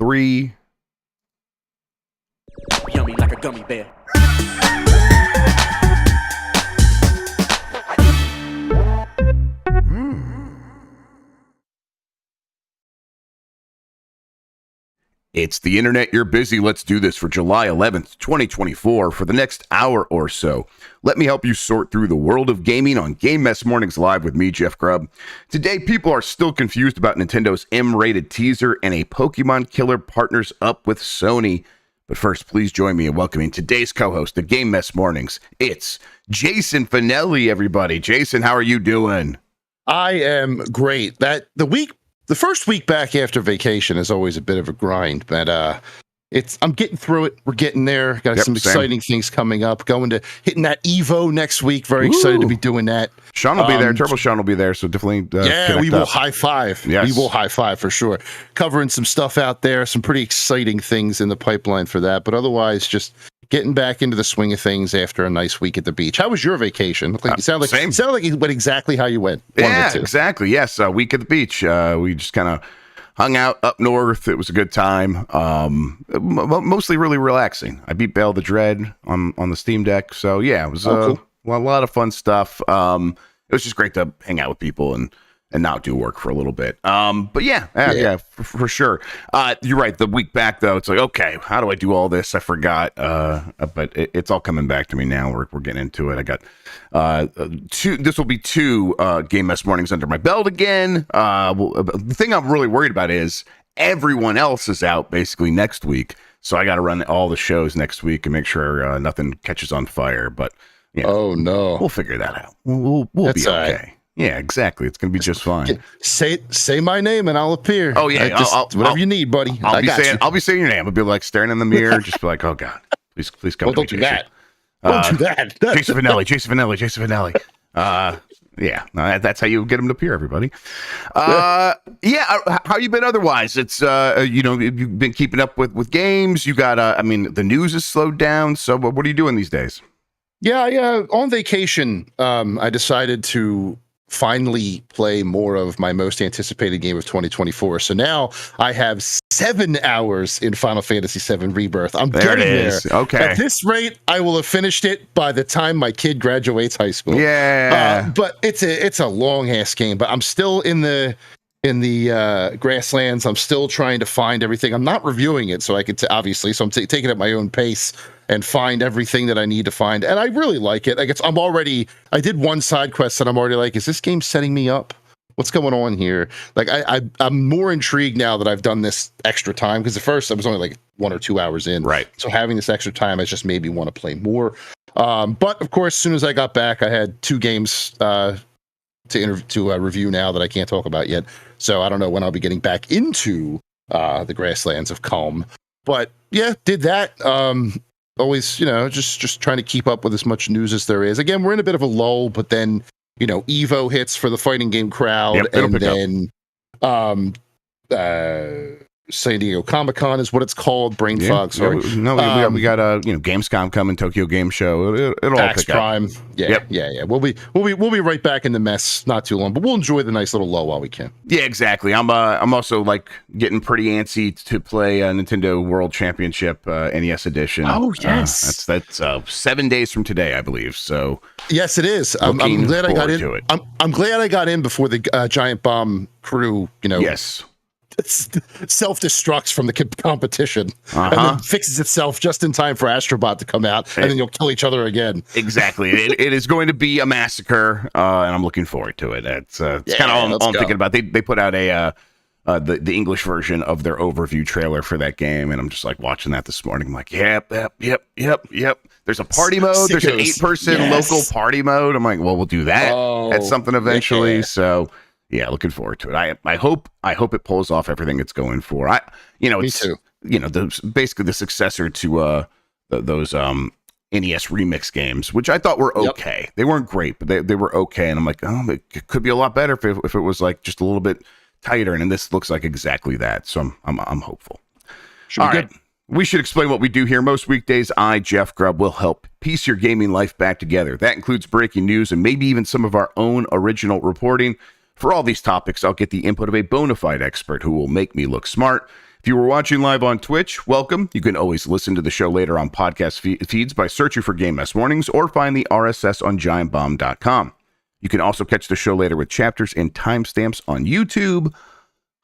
3. Yummy like a gummy bear. It's the internet, you're busy. Let's do this for July 11th, 2024 for the next hour or so. Let me help you sort through the world of gaming on Game Mess Mornings Live with me, Jeff Grubb. Today, people are still confused about Nintendo's M-rated teaser and a Pokemon killer partners up with Sony. But first, please join me in welcoming today's co-host of Game Mess Mornings. It's Jason Fanelli, everybody. Jason, how are you doing? I am great. The first week back after vacation is always a bit of a grind, but I'm getting through it. We're getting there. Got some exciting things coming up. Hitting that Evo next week. Very excited to be doing that. Sean will be there. Turbo Sean will be there. So definitely, we will high five. Yes. We will high five for sure. Covering some stuff out there. Some pretty exciting things in the pipeline for that. But otherwise, just getting back into the swing of things after a nice week at the beach. How was your vacation? It sounded like it went exactly how you went. Yeah, exactly. Yes, a week at the beach. We just kind of hung out up north. It was a good time. Mostly really relaxing. I beat Bale the Dread on the Steam Deck. So yeah, it was cool. A lot of fun stuff. It was just great to hang out with people and not do work for a little bit. But yeah, for sure. You're right. The week back though, it's like, okay, how do I do all this? I forgot. But it's all coming back to me now. We're getting into it. I got this will be 2 Game Mess Mornings under my belt again. The thing I'm really worried about is everyone else is out basically next week. So I got to run all the shows next week and make sure nothing catches on fire. But yeah, oh no, we'll figure that out. We'll be okay. Right. Yeah, exactly. It's going to be just fine. Say my name and I'll appear. Oh yeah, whatever you need, buddy. I'll be saying your name. I'll be like staring in the mirror, just be like, oh god, please come. Well, don't do that. Don't do that. Jason Fanelli. Yeah, that's how you get him to appear, everybody. How you been otherwise? It's you've been keeping up with games. You got the news is slowed down. So what are you doing these days? Yeah. On vacation, I decided to finally play more of my most anticipated game of 2024. So now I have 7 hours in Final Fantasy VII Rebirth. I'm getting there. Okay. At this rate, I will have finished it by the time my kid graduates high school. Yeah. But it's a long ass game. But I'm still in the grasslands. I'm still trying to find everything. I'm not reviewing it, so I could obviously. So I'm taking it at my own pace and find everything that I need to find. And I really like it. I did one side quest that I'm already like, is this game setting me up? What's going on here? Like, I'm more intrigued now that I've done this extra time, because at first I was only like 1 or 2 hours in. Right. So having this extra time has just made me want to play more. But of course, as soon as I got back, I had 2 games to review now that I can't talk about yet. So I don't know when I'll be getting back into the grasslands of Calm. But yeah, did that. Always, just trying to keep up with as much news as there is. Again, we're in a bit of a lull, but then, Evo hits for the fighting game crowd, and then San Diego Comic-Con is what it's called. Brain fog. Sorry. We got Gamescom coming, Tokyo Game Show. It'll all pick Prime. up. Yeah. We'll be right back in the mess not too long, but we'll enjoy the nice little lull while we can. Yeah, exactly. I'm also like getting pretty antsy to play a Nintendo World Championship NES edition. Oh yes, that's 7 days from today, I believe. So yes, it is. I'm glad I got in. I'm glad I got in before the giant bomb crew. Yes. Self-destructs from the competition and then fixes itself just in time for Astrobot to come out, and then you'll kill each other again. Exactly. it is going to be a massacre, and I'm looking forward to it. It's kind of all I'm thinking about. They put out the English version of their overview trailer for that game, and I'm just like watching that this morning. I'm like, yep. There's a party mode. There's an 8-person local party mode. I'm like, well, we'll do that at something eventually. Yeah. So yeah, looking forward to it. I hope it pulls off everything it's going for. Me too. Basically the successor to those NES remix games, which I thought were okay. They weren't great, but they were okay. And I'm like, it could be a lot better if it was like just a little bit tighter. And this looks like exactly that. So I'm hopeful. Should be good. Right. We should explain what we do here. Most weekdays, I, Jeff Grubb, will help piece your gaming life back together. That includes breaking news and maybe even some of our own original reporting. For all these topics, I'll get the input of a bona fide expert who will make me look smart. If you were watching live on Twitch, welcome. You can always listen to the show later on podcast feeds by searching for Game Mess Mornings or find the RSS on giantbomb.com. You can also catch the show later with chapters and timestamps on YouTube.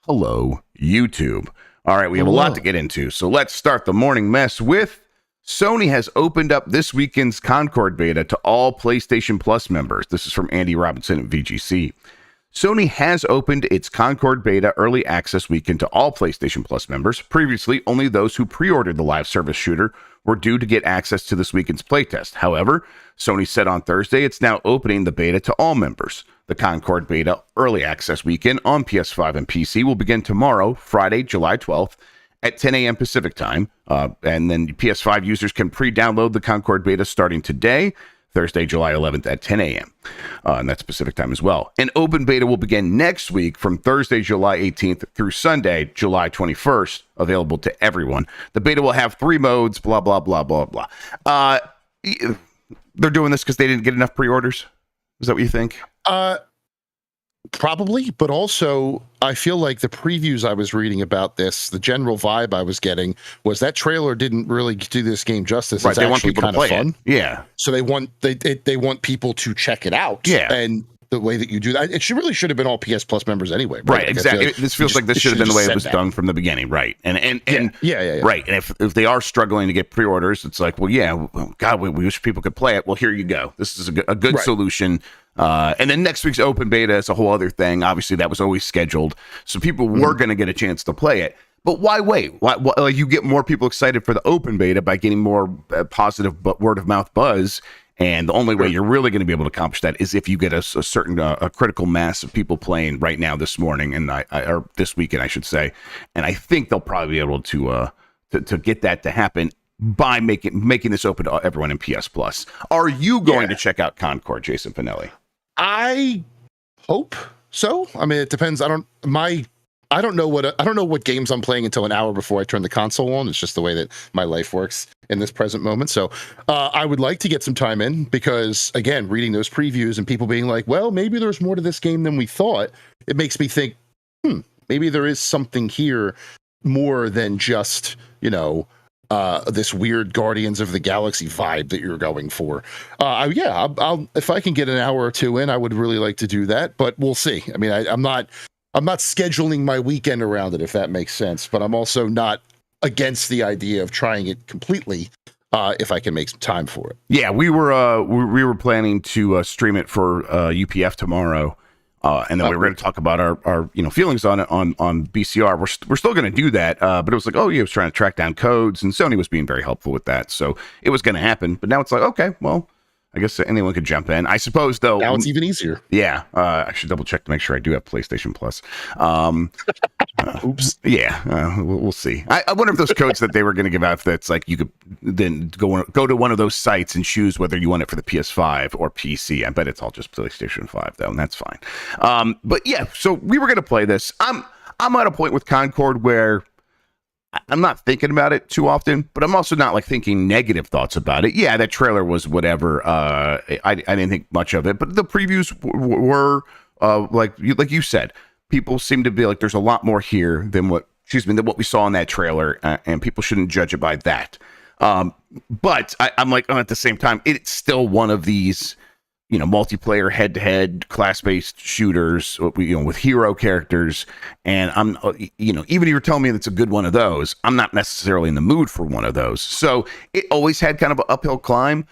Hello, YouTube. All right, we have a lot to get into, so let's start the morning mess with Sony has opened up this weekend's Concord Beta to all PlayStation Plus members. This is from Andy Robinson at VGC. Sony has opened its Concord Beta Early Access weekend to all PlayStation Plus members. Previously, only those who pre-ordered the live service shooter were due to get access to this weekend's playtest. However, Sony said on Thursday it's now opening the beta to all members. The Concord Beta Early Access weekend on PS5 and PC will begin tomorrow, Friday, July 12th, at 10 a.m. Pacific time. And then PS5 users can pre-download the Concord Beta starting today, Thursday, July 11th at 10 a.m. And that's Pacific time as well. An open beta will begin next week from Thursday, July 18th through Sunday, July 21st, available to everyone. The beta will have 3 modes, blah, blah, blah, blah, blah. They're doing this because they didn't get enough pre-orders? Is that what you think? Probably, but also I feel like the previews I was reading about this, the general vibe I was getting was that trailer didn't really do this game justice. Right, it's they want actually people kind to play of fun. it. Yeah. So they want people to check it out. Yeah. And the way that you do that, it should have been all PS Plus members anyway. Right, Like, exactly. This feels like this should have been the way it was done from the beginning, right? And yeah. Right. And if they are struggling to get pre-orders, it's like, well, yeah, God, we wish people could play it. Well, here you go. This is a good solution. And then next week's open beta is a whole other thing. Obviously, that was always scheduled, so people were going to get a chance to play it. But why wait? Why like, you get more people excited for the open beta by getting more positive word of mouth buzz. And the only way you're really going to be able to accomplish that is if you get a certain a critical mass of people playing right now this morning and or this weekend, I should say. And I think they'll probably be able to get that to happen by making this open to everyone in PS Plus. Are you going to check out Concord, Jason Fanelli? I hope so. I mean, it depends. I don't know what games I'm playing until an hour before I turn the console on. It's just the way that my life works in this present moment. So I would like to get some time in because, again, reading those previews and people being like, well, maybe there's more to this game than we thought. It makes me think, maybe there is something here more than just, this weird Guardians of the Galaxy vibe that you're going for. I'll if I can get an hour or two in, I would really like to do that, but we'll see. I mean, I'm not scheduling my weekend around it, if that makes sense, but I'm also not against the idea of trying it completely if I can make some time for it. Yeah, we were planning to stream it for UPF tomorrow. And then we were going to talk about our feelings on it on BCR. We're still going to do that, but it was like, he was trying to track down codes, and Sony was being very helpful with that, so it was going to happen. But now it's like, okay, well, I guess anyone could jump in. I suppose, though. Now it's even easier. Yeah, I should double check to make sure I do have PlayStation Plus. Oops. Yeah, we'll see. I wonder if those codes that they were going to give out, that's like you could then go to one of those sites and choose whether you want it for the PS5 or PC. I bet it's all just PlayStation 5 though, and that's fine. But yeah, so we were going to play this. I'm at a point with Concord where I'm not thinking about it too often, but I'm also not like thinking negative thoughts about it. Yeah, that trailer was whatever. I didn't think much of it, but the previews were like you said. People seem to be like, there's a lot more here than what we saw in that trailer, and people shouldn't judge it by that. But I'm like, at the same time, it's still one of these, multiplayer head-to-head class-based shooters, with hero characters. And I'm, even if you're telling me it's a good one of those, I'm not necessarily in the mood for one of those. So it always had kind of an uphill climb.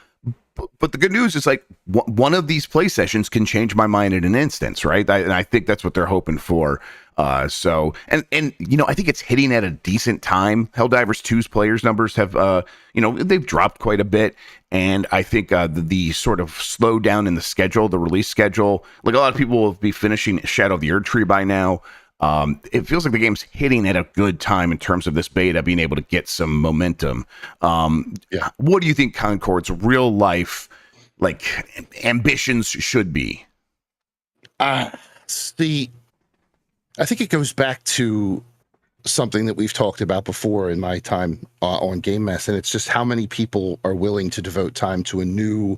But the good news is, like, one of these play sessions can change my mind in an instance, right? And I think that's what they're hoping for. I think it's hitting at a decent time. Helldivers 2's players numbers have, they've dropped quite a bit. And I think the sort of slowdown in the schedule, the release schedule, like a lot of people will be finishing Shadow of the Erdtree by now. It feels like the game's hitting at a good time in terms of this beta being able to get some momentum. What do you think Concord's real life, like, ambitions should be? I think it goes back to something that we've talked about before in my time on Game Mess, and it's just how many people are willing to devote time to a new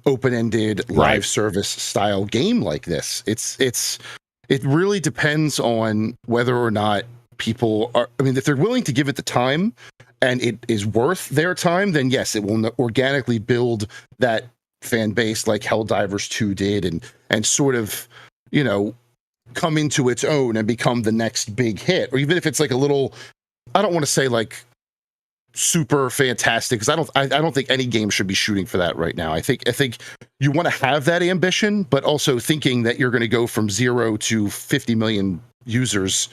open-ended live service style game like this. It really depends on whether or not people are, I mean, if they're willing to give it the time and it is worth their time, then yes, it will organically build that fan base like Helldivers 2 did, and sort of, come into its own and become the next big hit. Or even if it's like a little, I don't want to say like super fantastic, because I don't think any game should be shooting for that right now. I think you want to have that ambition, but also thinking that you're going to go from 0 to 50 million users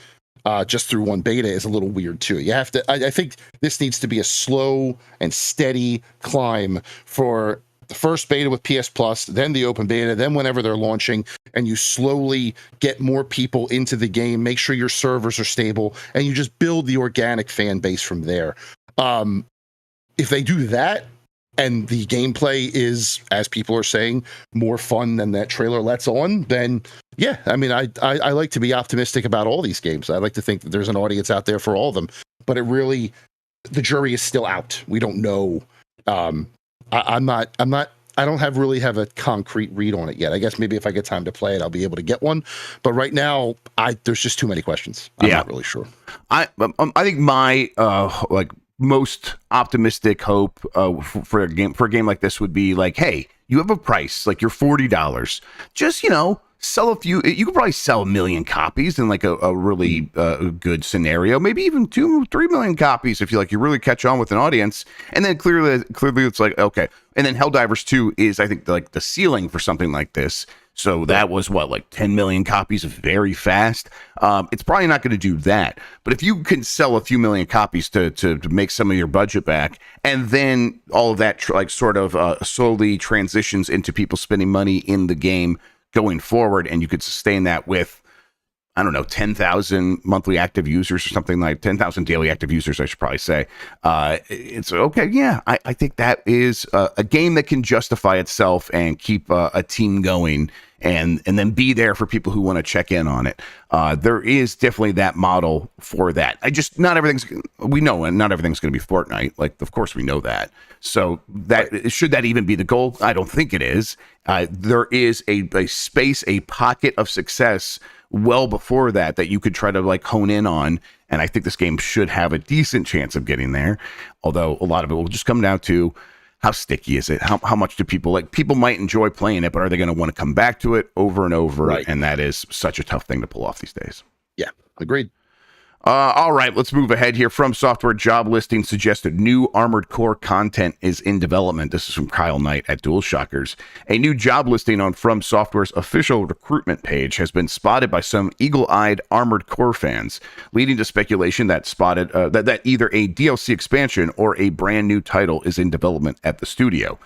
just through one beta is a little weird too. You have to. I think this needs to be a slow and steady climb for the first beta with PS Plus, then the open beta, then whenever they're launching, and you slowly get more people into the game, make sure your servers are stable, and you just build the organic fan base from there. If they do that, and the gameplay is, as people are saying, more fun than that trailer lets on, then yeah, I mean, I like to be optimistic about all these games. I like to think that there's an audience out there for all of them, but the jury is still out. We don't know. I don't really have a concrete read on it yet. I guess maybe if I get time to play it, I'll be able to get one. But right now, there's just too many questions. I'm not really sure. I think my most optimistic hope for a game like this would be like, hey, you have a price, like you're $40. Just sell a few. You could probably sell 1 million copies in like a really good scenario, maybe even 2-3 million copies if you really catch on with an audience. And then clearly it's like, okay. And then Helldivers 2 is, I think, like the ceiling for something like this. So that was 10 million copies very fast. It's probably not going to do that. But if you can sell a few million copies to make some of your budget back, and then all of that slowly transitions into people spending money in the game going forward, and you could sustain that with, I don't know, 10,000 monthly active users or something, like 10,000 daily active users, I should probably say. It's okay. Yeah, I think that is a game that can justify itself and keep a team going, and then be there for people who want to check in on it. There is definitely that model for that. We know not everything's going to be Fortnite. Like, of course we know that. So that should that even be the goal? I don't think it is. There is a space, a pocket of success well before that you could try to hone in on, and I think this game should have a decent chance of getting there, although a lot of it will just come down to how sticky is it, how much do people might enjoy playing it, but are they going to want to come back to it over and over? Right. And that is such a tough thing to pull off these days. Yeah, agreed. All right, let's move ahead here. From Software job listing suggested new Armored Core content is in development. This is from Kyle Knight at DualShockers. A new job listing on From Software's official recruitment page has been spotted by some eagle-eyed Armored Core fans, leading to speculation that either a DLC expansion or a brand new title is in development at the studio.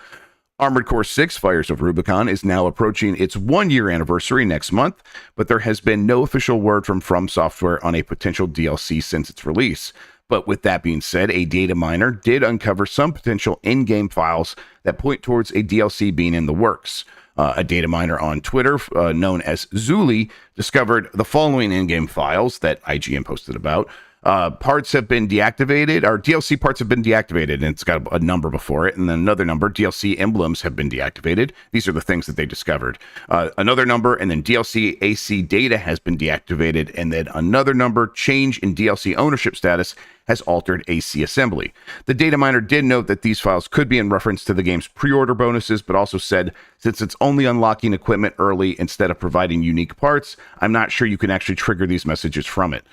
Armored Core 6 Fires of Rubicon is now approaching its 1-year anniversary next month, but there has been no official word from Software on a potential DLC since its release. But with that being said, a data miner did uncover some potential in-game files that point towards a DLC being in the works. A data miner on Twitter, known as Zuli, discovered the following in-game files that IGN posted about. Parts have been deactivated, or DLC parts have been deactivated, and it's got a number before it, and then another number, DLC emblems have been deactivated. These are the things that they discovered. Another number, and then DLC AC data has been deactivated, and then another number, change in DLC ownership status has altered AC assembly. The data miner did note that these files could be in reference to the game's pre-order bonuses, but also said, since it's only unlocking equipment early instead of providing unique parts, I'm not sure you can actually trigger these messages from it.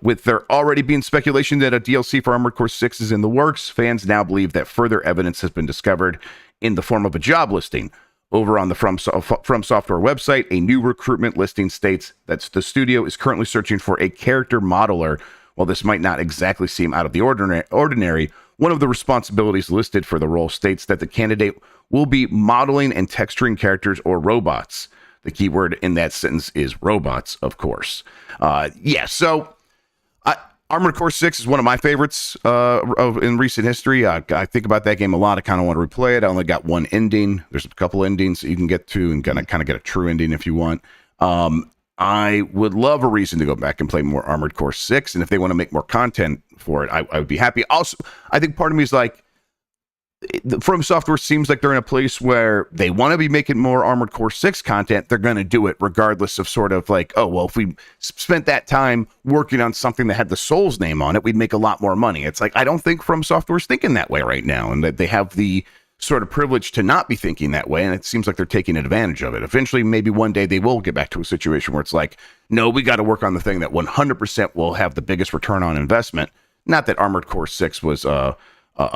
With there already being speculation that a DLC for Armored Core 6 is in the works, fans now believe that further evidence has been discovered in the form of a job listing. Over on the From Software website, a new recruitment listing states that the studio is currently searching for a character modeler. While this might not exactly seem out of the ordinary, one of the responsibilities listed for the role states that the candidate will be modeling and texturing characters or robots. The keyword in that sentence is robots, of course. So Armored Core 6 is one of my favorites in recent history. I think about that game a lot. I kind of want to replay it. I only got one ending. There's a couple endings that you can get to and kind of get a true ending if you want. I would love a reason to go back and play more Armored Core 6, and if they want to make more content for it, I would be happy. Also, I think part of me is like, From Software seems like they're in a place where they want to be making more Armored Core 6 content. They're going to do it regardless of sort of like, oh, well, if we spent that time working on something that had the Souls name on it, we'd make a lot more money. It's like, I don't think From Software's thinking that way right now, and that they have the sort of privilege to not be thinking that way, and it seems like they're taking advantage of it. Eventually, maybe one day they will get back to a situation where it's like, no, we got to work on the thing that 100% will have the biggest return on investment. Not that Armored Core 6 was a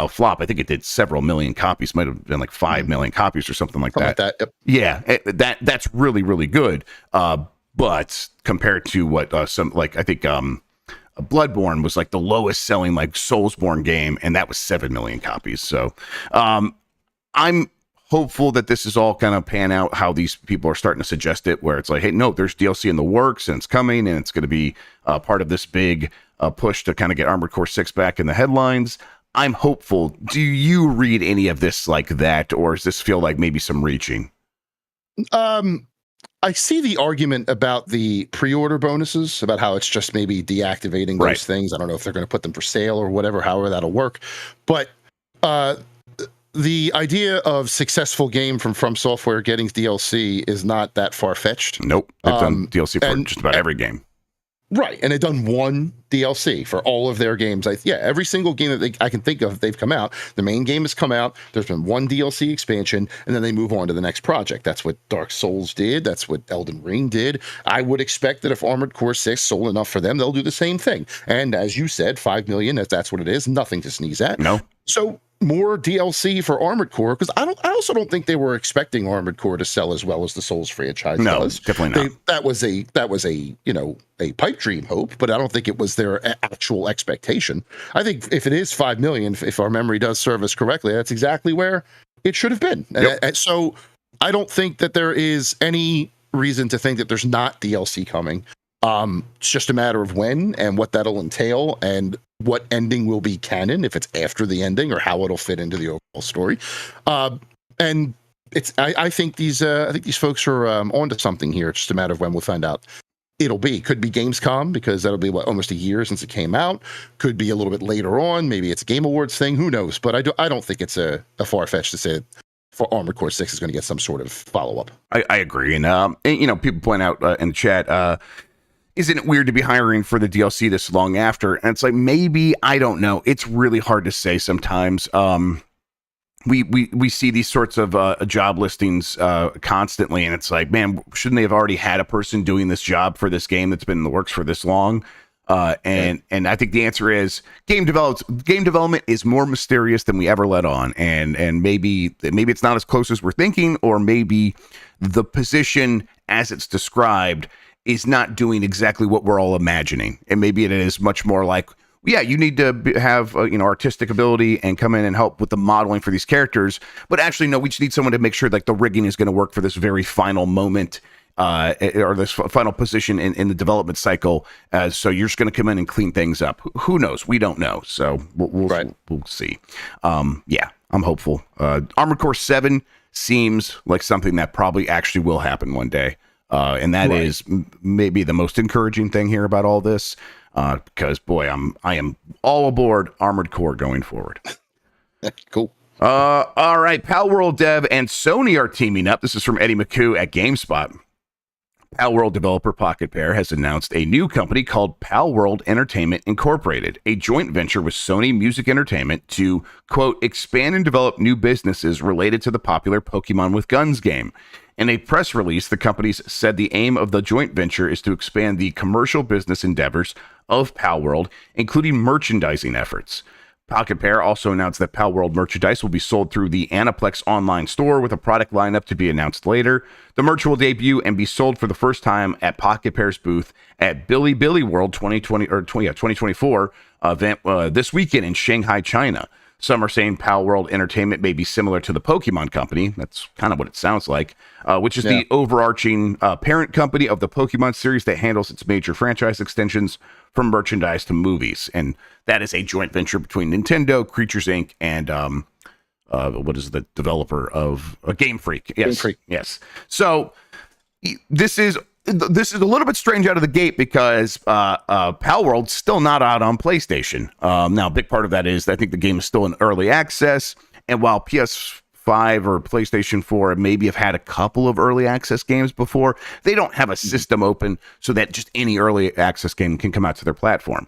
flop. I think it did several million copies, might have been like 5 million copies or something like that. Yep. Yeah, that's really, really good. But compared to what I think Bloodborne was like the lowest selling like Soulsborne game, and that was 7 million copies. So I'm hopeful that this is all kind of pan out how these people are starting to suggest it, where it's like, hey, no, there's DLC in the works and it's coming and it's going to be part of this big push to kind of get Armored Core 6 back in the headlines. I'm hopeful. Do you read any of this like that, or does this feel like maybe some reaching? I see the argument about the pre-order bonuses, about how it's just maybe deactivating those things. I don't know if they're going to put them for sale or whatever, however that'll work. But the idea of successful game from Software getting DLC is not that far-fetched. Nope. They've done DLC for just about every game. Right, and they've done one DLC for all of their games. Every single game that I can think of, they've come out. The main game has come out. There's been one DLC expansion, and then they move on to the next project. That's what Dark Souls did. That's what Elden Ring did. I would expect that if Armored Core 6 sold enough for them, they'll do the same thing. And as you said, 5 million, if that's what it is, nothing to sneeze at. No. So more DLC for Armored Core, because I also don't think they were expecting Armored Core to sell as well as the Souls franchise does. Definitely not. That was a pipe dream hope, but I don't think it was their actual expectation. I think if it is 5 million, if our memory does serve us correctly, that's exactly where it should have been. Yep. And so I don't think that there is any reason to think that there's not DLC coming. It's just a matter of when and what that'll entail and what ending will be canon, if it's after the ending, or how it'll fit into the overall story. And I think these folks are onto something here. It's just a matter of when we'll find out. Could be Gamescom, because that'll be almost a year since it came out. Could be a little bit later on. Maybe it's a Game Awards thing. Who knows? But I don't think it's a far-fetched to say for Armored Core 6 is going to get some sort of follow-up. I agree. And people point out in the chat, isn't it weird to be hiring for the DLC this long after? And it's like, maybe, I don't know. It's really hard to say sometimes. We see these sorts of job listings constantly, and it's like, man, shouldn't they have already had a person doing this job for this game that's been in the works for this long? And I think the answer is game development is more mysterious than we ever let on, and maybe it's not as close as we're thinking, or maybe the position as it's described is not doing exactly what we're all imagining, and maybe it is much more like, yeah, you need to have artistic ability and come in and help with the modeling for these characters, but actually, no, we just need someone to make sure like the rigging is going to work for this very final moment, or this final position in the development cycle. So you're just going to come in and clean things up. Who knows? We don't know. So we'll see. Yeah, I'm hopeful. Armored Core 7 seems like something that probably actually will happen one day. And that is maybe the most encouraging thing here about all this, because boy, I am all aboard Armored Core going forward. Cool. All right, Palworld Dev and Sony are teaming up. This is from Eddie McHugh at GameSpot. Palworld developer Pocket Pair has announced a new company called Palworld Entertainment Incorporated, a joint venture with Sony Music Entertainment to, quote, expand and develop new businesses related to the popular Pokemon with Guns game. In a press release, the companies said the aim of the joint venture is to expand the commercial business endeavors of Palworld, including merchandising efforts. Pocket Pair also announced that Palworld merchandise will be sold through the Aniplex online store, with a product lineup to be announced later. The merch will debut and be sold for the first time at Pocket Pair's booth at Billy World 2024 event this weekend in Shanghai, China. Some are saying Palworld Entertainment may be similar to the Pokemon Company. That's kind of what it sounds like, which is the overarching parent company of the Pokemon series that handles its major franchise extensions from merchandise to movies. And that is a joint venture between Nintendo, Creatures Inc., and what is the developer of Game Freak? Yes. Game Freak. Yes. So this is a little bit strange out of the gate, because Palworld's still not out on PlayStation. Now, a big part of that is I think the game is still in early access, And while PS5 or PlayStation 4 maybe have had a couple of early access games before, they don't have a system open so that just any early access game can come out to their platform.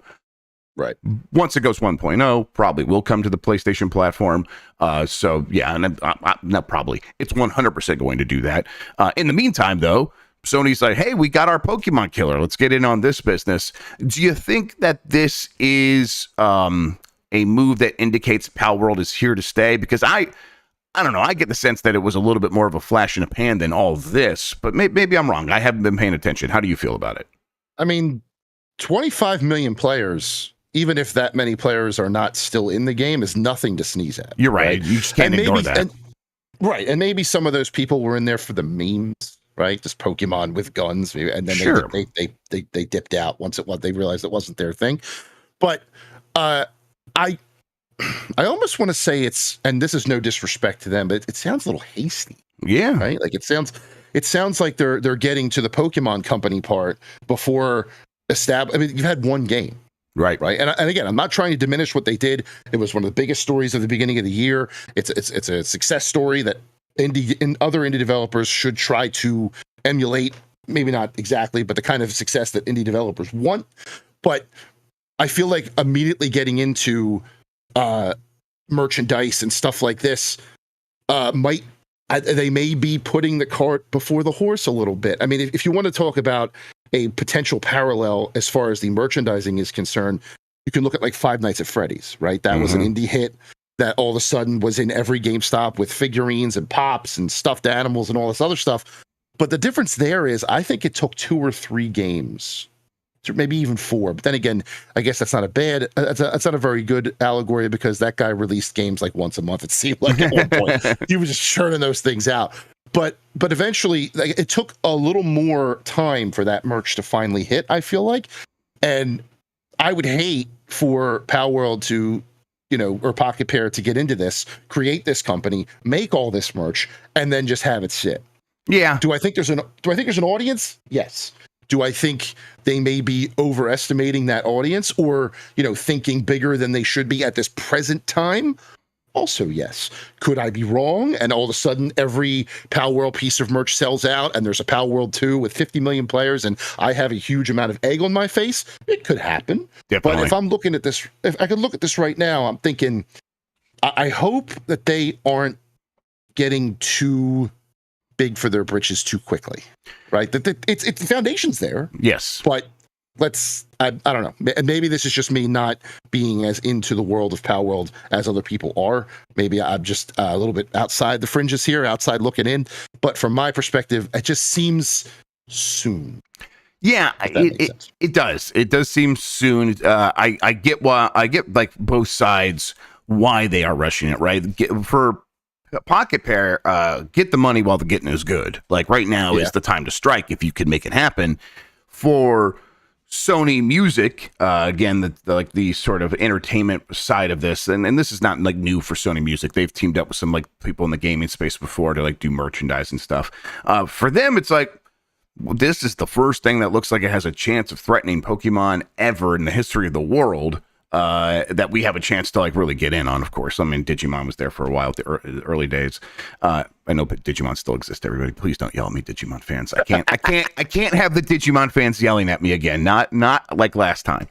Right. Once it goes 1.0, probably will come to the PlayStation platform. So yeah, and not probably, it's 100% going to do that. In the meantime, though, Sony's like, hey, we got our Pokemon killer. Let's get in on this business. Do you think that this is a move that indicates Palworld is here to stay? Because I don't know. I get the sense that it was a little bit more of a flash in a pan than all this, but maybe I'm wrong. I haven't been paying attention. How do you feel about it? I mean, 25 million players, even if that many players are not still in the game, is nothing to sneeze at. You're right. You just can't ignore that. And maybe some of those people were in there for the memes, right? Just Pokemon with guns, maybe, and then Sure. they dipped out once they realized it wasn't their thing. But I almost want to say it's, and this is no disrespect to them, but it sounds a little hasty. Yeah. Right? Like it sounds like they're getting to the Pokemon Company part before I mean, you've had one game. Right. And again, I'm not trying to diminish what they did. It was one of the biggest stories of the beginning of the year. It's a success story that other indie developers should try to emulate. Maybe not exactly, but the kind of success that indie developers want. But I feel like immediately getting into merchandise and stuff like this they may be putting the cart before the horse a little bit. I mean, if you want to talk about a potential parallel as far as the merchandising is concerned, you can look at like Five Nights at Freddy's, right? That was an indie hit that all of a sudden was in every GameStop with figurines and pops and stuffed animals and all this other stuff. But the difference there is I think it took 2 or 3 games, maybe even 4. But then again, I guess that's not that's not a very good allegory, because that guy released games like once a month, it seemed like at one point. He was just churning those things out. But eventually, like, it took a little more time for that merch to finally hit, I feel like. And I would hate for Palworld to, or Pocket Pair to get into this, create this company, make all this merch, and then just have it sit. Yeah. Do I think there's an audience? Yes. Do I think they may be overestimating that audience, or, thinking bigger than they should be at this present time? Also, yes. Could I be wrong? And all of a sudden, every Palworld piece of merch sells out, and there's a Palworld 2 with 50 million players, and I have a huge amount of egg on my face? It could happen. Definitely. But if I'm looking at this, if I could look at this right now, I'm thinking, I hope that they aren't getting too big for their britches too quickly, right? That it's the foundation's there. Yes. But I don't know. Maybe this is just me not being as into the world of Palworld as other people are. Maybe I'm just a little bit outside the fringes here, outside looking in. But from my perspective, it just seems soon. Yeah, it does. It does seem soon. I get like both sides why they are rushing it, right? For Pocket Pair, get the money while the getting is good. Like right now is the time to strike if you can make it happen. For Sony Music, again, the sort of entertainment side of this, and this is not like new for Sony Music. They've teamed up with some like people in the gaming space before to like do merchandise and stuff. For them, it's like, this is the first thing that looks like it has a chance of threatening Pokemon ever in the history of the world, that we have a chance to like really get in on. Of course, I mean, Digimon was there for a while at the early days. I know, but Digimon still exists. Everybody, please don't yell at me, Digimon fans. I can't have the Digimon fans yelling at me again. Not like last time.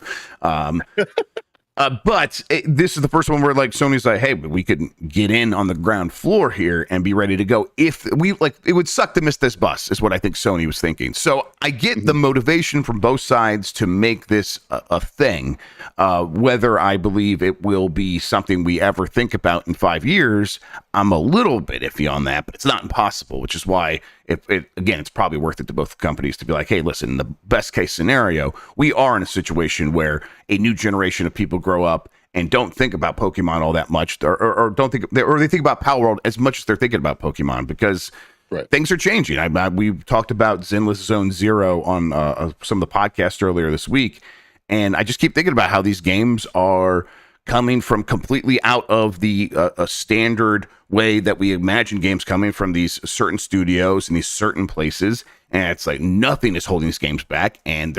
But this is the first one where like Sony's like, hey, we could get in on the ground floor here and be ready to go. If we like, it would suck to miss this bus, is what I think Sony was thinking. So I get the motivation from both sides to make this a thing. Whether I believe it will be something we ever think about in 5 years, I'm a little bit iffy on that, but it's not impossible, which is why it's probably worth it to both companies to be like, hey, listen, in the best case scenario, we are in a situation where a new generation of people grow up and don't think about Pokemon all that much, or they think about Palworld as much as they're thinking about Pokemon, because things are changing. We talked about Zenless Zone Zero on some of the podcasts earlier this week, and I just keep thinking about how these games are coming from completely out of the a standard way that we imagine games coming from these certain studios and these certain places, And it's like nothing is holding these games back, and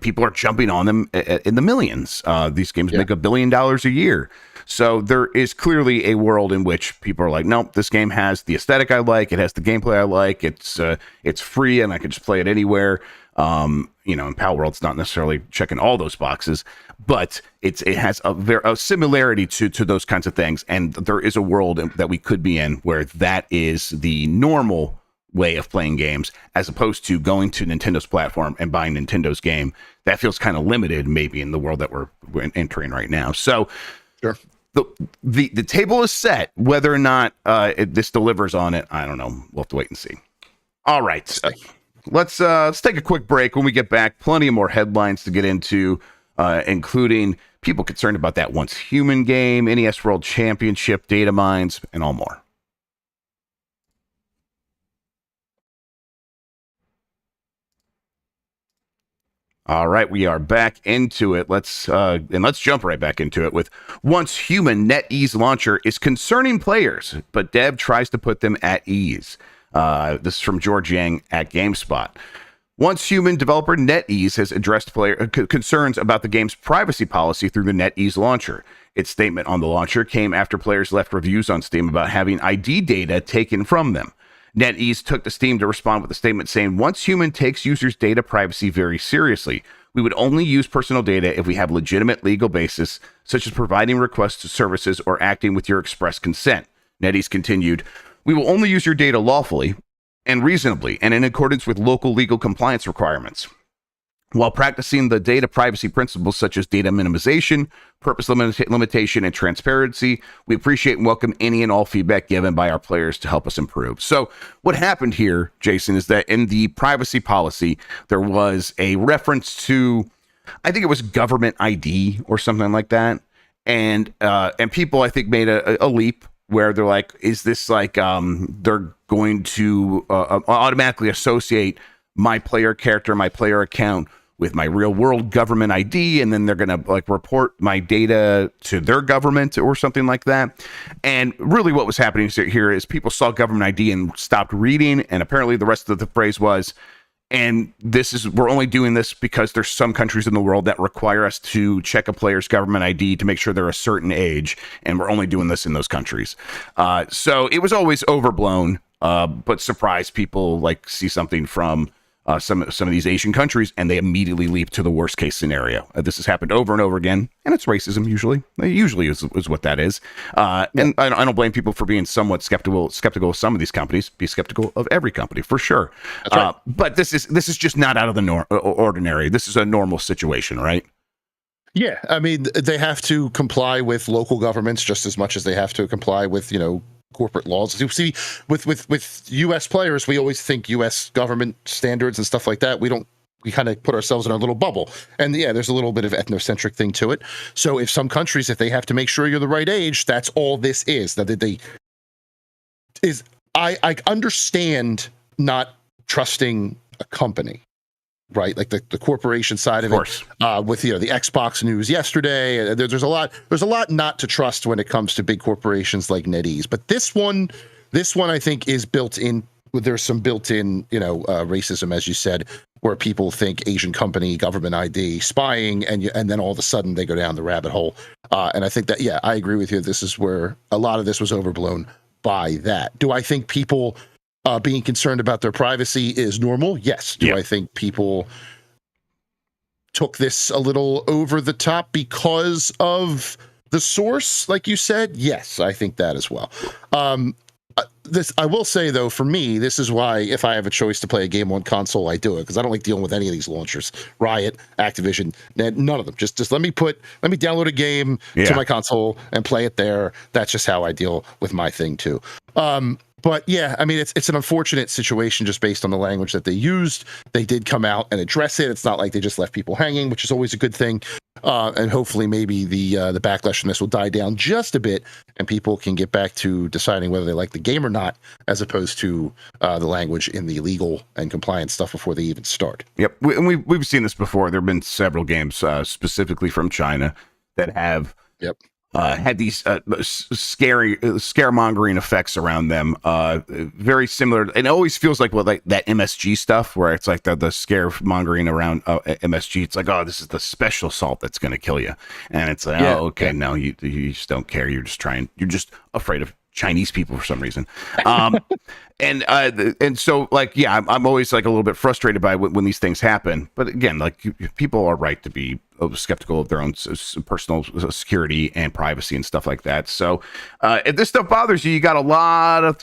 people are jumping on them in the millions. These games make $1 billion a year. So there is clearly a world in which people are like, nope, this game has the aesthetic I like, it has the gameplay I like, it's free, and I can just play it anywhere. And Palworld's not necessarily checking all those boxes, but it has a similarity to those kinds of things. And there is a world that we could be in where that is the normal way of playing games, as opposed to going to Nintendo's platform and buying Nintendo's game. That feels kind of limited, maybe, in the world that we're entering right now. So, sure. The table is set. Whether or not this delivers on it, I don't know. We'll have to wait and see. All right, let's take a quick break. When we get back, plenty of more headlines to get into, including people concerned about that Once Human game, NES World Championship, data mines, and all more. All right, we are back into it. Let's jump right back into it with Once Human NetEase launcher is concerning players, but dev tries to put them at ease. This is from George Yang at GameSpot. Once Human developer NetEase has addressed player concerns about the game's privacy policy through the NetEase launcher. Its statement on the launcher came after players left reviews on Steam about having ID data taken from them. NetEase took to Steam to respond with a statement saying, Once Human takes users' data privacy very seriously. We would only use personal data if we have legitimate legal basis, such as providing requests to services or acting with your express consent. NetEase continued, we will only use your data lawfully and reasonably and in accordance with local legal compliance requirements, while practicing the data privacy principles such as data minimization, purpose limitation, and transparency. We appreciate and welcome any and all feedback given by our players to help us improve. So what happened here, Jason, is that in the privacy policy, there was a reference to, I think it was government ID or something like that. And people, I think, made a leap where they're like, is this like they're going to automatically associate my player character, my player account with my real world government ID, and then they're going to like report my data to their government or something like that. And really what was happening here is people saw government ID and stopped reading. And apparently the rest of the phrase was, and we're only doing this because there's some countries in the world that require us to check a player's government ID to make sure they're a certain age. And we're only doing this in those countries. So it was always overblown, but surprised people like see something from some of these Asian countries, and they immediately leap to the worst case scenario. This has happened over and over again, and it's racism usually. It usually is what that is. And I don't blame people for being somewhat skeptical of some of these companies. Be skeptical of every company for sure. That's right. But this is just not out of the ordinary. This is a normal situation, right? Yeah, I mean, they have to comply with local governments just as much as they have to comply with, corporate laws. You see, with U.S. players, we always think U.S. government standards and stuff like that. We kind of put ourselves in our little bubble. And yeah, there's a little bit of ethnocentric thing to it. So if some countries, if they have to make sure you're the right age, that's all this is. I understand not trusting a company, right? Like the corporation side of it, with the Xbox news yesterday. There's a lot not to trust when it comes to big corporations like NetEase. But this one I think is built in. There's some built-in, racism, as you said, where people think Asian company, government ID, spying, and then all of a sudden they go down the rabbit hole. And I think that, yeah, I agree with you. This is where a lot of this was overblown by that. Do I think people being concerned about their privacy is normal? Yes. Do I think people took this a little over the top because of the source, like you said? Yes, I think that as well. I will say, though, for me, this is why if I have a choice to play a game on console, I do it, because I don't like dealing with any of these launchers. Riot, Activision, none of them. Just let me download a game to my console and play it there. That's just how I deal with my thing too. But yeah, I mean, it's an unfortunate situation just based on the language that they used. They did come out and address it. It's not like they just left people hanging, which is always a good thing. And hopefully maybe the backlash from this will die down just a bit and people can get back to deciding whether they like the game or not, as opposed to the language in the legal and compliance stuff before they even start. Yep. We've seen this before. There have been several games specifically from China that have had these scaremongering effects around them. Very similar. And it always feels like like that MSG stuff where it's like the scaremongering around MSG. It's like, oh, this is the special salt that's going to kill you. And it's like, oh, okay, no, you just don't care. You're just afraid of Chinese people for some reason. And so like, yeah, I'm always like a little bit frustrated by when these things happen. But again, like people are right to be skeptical of their own personal security and privacy and stuff like that. So if this stuff bothers you, you got a lot of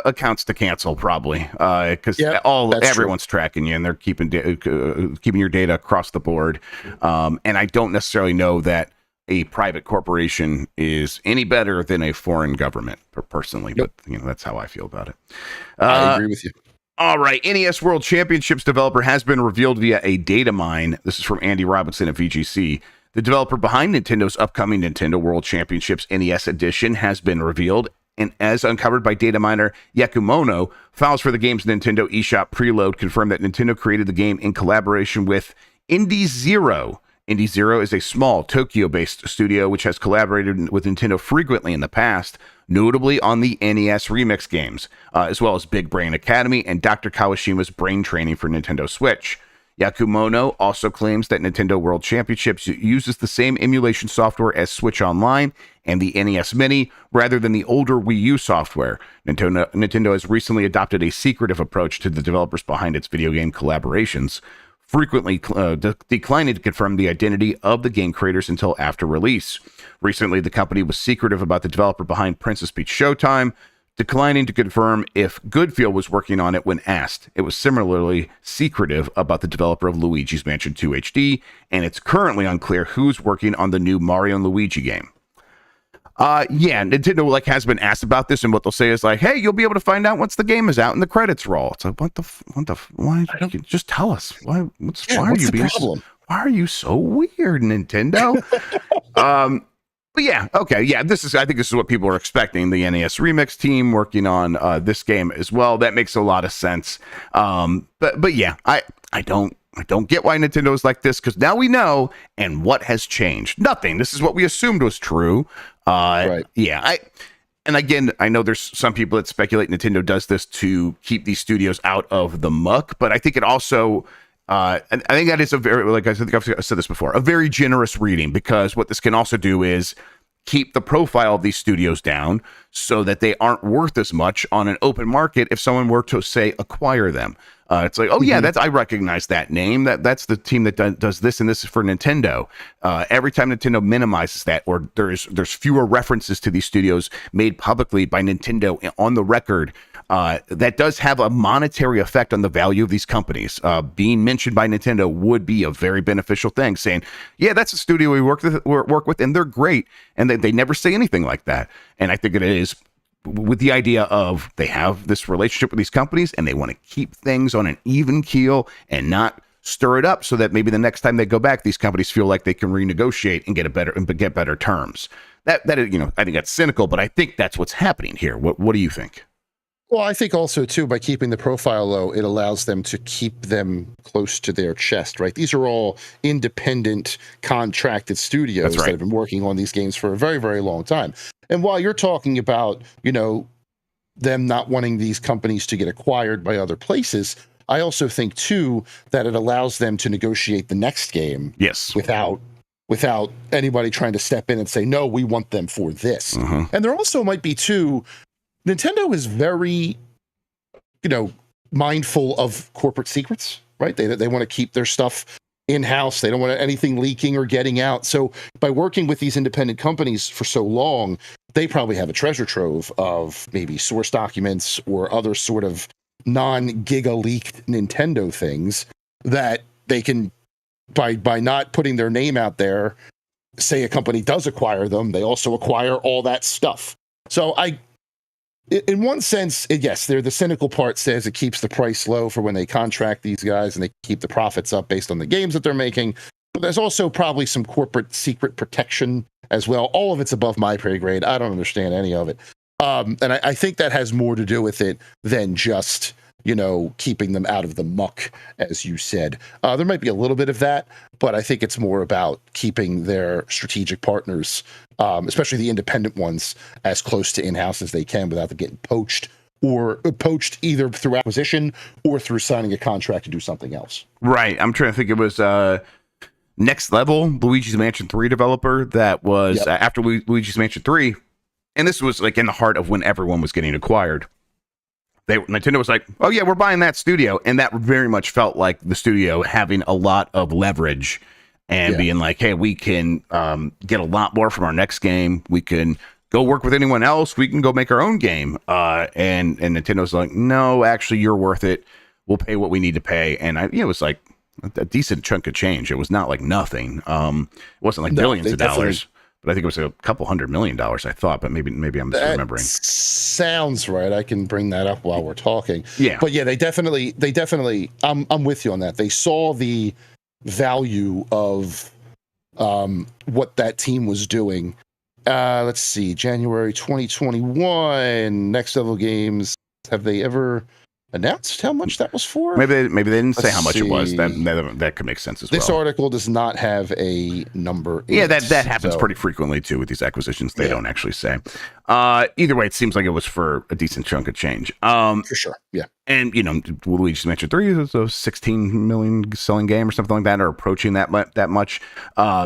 accounts to cancel probably because everyone's tracking you and they're keeping your data across the board. And I don't necessarily know that a private corporation is any better than a foreign government, personally. But that's how I feel about it. I agree with you. All right, NES World Championships developer has been revealed via a data mine. This is from Andy Robinson at VGC. The developer behind Nintendo's upcoming Nintendo World Championships NES edition has been revealed, and as uncovered by data miner Yakumono, files for the game's Nintendo eShop preload confirm that Nintendo created the game in collaboration with Indie Zero. Indie Zero is a small Tokyo-based studio which has collaborated with Nintendo frequently in the past, notably on the NES Remix games, as well as Big Brain Academy and Dr. Kawashima's Brain Training for Nintendo Switch. Yakumono also claims that Nintendo World Championships uses the same emulation software as Switch Online and the NES Mini, rather than the older Wii U software. Nintendo has recently adopted a secretive approach to the developers behind its video game collaborations, frequently declining to confirm the identity of the game creators until after release. Recently, the company was secretive about the developer behind Princess Peach Showtime, declining to confirm if Goodfield was working on it when asked. It was similarly secretive about the developer of Luigi's Mansion 2 HD, and it's currently unclear who's working on the new Mario and Luigi game. Nintendo has been asked about this, and what they'll say is like, "Hey, you'll be able to find out once the game is out and the credits roll." It's like, why? Just tell us. Why are you so weird, Nintendo? But yeah, okay, yeah. I think this is what people are expecting. The NES Remix team working on this game as well. That makes a lot of sense. But yeah, I don't get why Nintendo is like this, because now we know, and what has changed? Nothing. This is what we assumed was true. Right. Yeah. And again, I know there's some people that speculate Nintendo does this to keep these studios out of the muck, but I think it also, and I think that is a very, like I think I've said this before, a very generous reading, because what this can also do is keep the profile of these studios down so that they aren't worth as much on an open market if someone were to, say, acquire them. It's like, oh yeah, I recognize that name. That's the team that does this, and this is for Nintendo. Every time Nintendo minimizes that, or there's fewer references to these studios made publicly by Nintendo on the record, that does have a monetary effect on the value of these companies. Being mentioned by Nintendo would be a very beneficial thing, saying, yeah, that's a studio we work with, and they're great, and they never say anything like that. And I think it is with the idea of they have this relationship with these companies and they want to keep things on an even keel and not stir it up, so that maybe the next time they go back, these companies feel like they can renegotiate and get better terms. That is, I think that's cynical, but I think that's what's happening here. What do you think? Well, I think also, too, by keeping the profile low, it allows them to keep them close to their chest, right? These are all independent, contracted studios that have been working on these games for a very, very long time. And while you're talking about, them not wanting these companies to get acquired by other places, I also think, too, that it allows them to negotiate the next game without anybody trying to step in and say, no, we want them for this. And there also might be, too, Nintendo is very, mindful of corporate secrets, right? They want to keep their stuff in-house. They don't want anything leaking or getting out. So by working with these independent companies for so long, they probably have a treasure trove of maybe source documents or other sort of non-giga leaked Nintendo things that they can, by not putting their name out there, say a company does acquire them, they also acquire all that stuff. So in one sense, yes, the cynical part says it keeps the price low for when they contract these guys and they keep the profits up based on the games that they're making. But there's also probably some corporate secret protection as well. All of it's above my pay grade. I don't understand any of it. And I think that has more to do with it than just keeping them out of the muck, as you said. There might be a little bit of that, but I think it's more about keeping their strategic partners, especially the independent ones, as close to in-house as they can without them getting poached either through acquisition or through signing a contract to do something else. Right. I'm trying to think. It was Next Level, Luigi's Mansion 3 developer that was after Luigi's Mansion 3. And this was like in the heart of when everyone was getting acquired. Nintendo was like, oh yeah, we're buying that studio. And that very much felt like the studio having a lot of leverage and being like, hey, we can get a lot more from our next game. We can go work with anyone else. We can go make our own game. And Nintendo's like, no, actually, you're worth it. We'll pay what we need to pay. And it was like a decent chunk of change. It was not like nothing. It wasn't like billions of dollars. But I think it was a couple $100 million, I thought, but maybe I'm misremembering. Sounds right. I can bring that up while we're talking. Yeah. But yeah, they definitely, I'm with you on that. They saw the value of what that team was doing. Let's see, January 2021, Next Level Games. Have they ever announced how much that was for? Maybe they didn't say how much it was. That could make sense as well. This article does not have a number. That happens pretty frequently too with these acquisitions. They don't actually say. Either way, it seems like it was for a decent chunk of change. For sure. Yeah. And Luigi's Mansion 3 is a 16 million selling game or something like that, or approaching that much.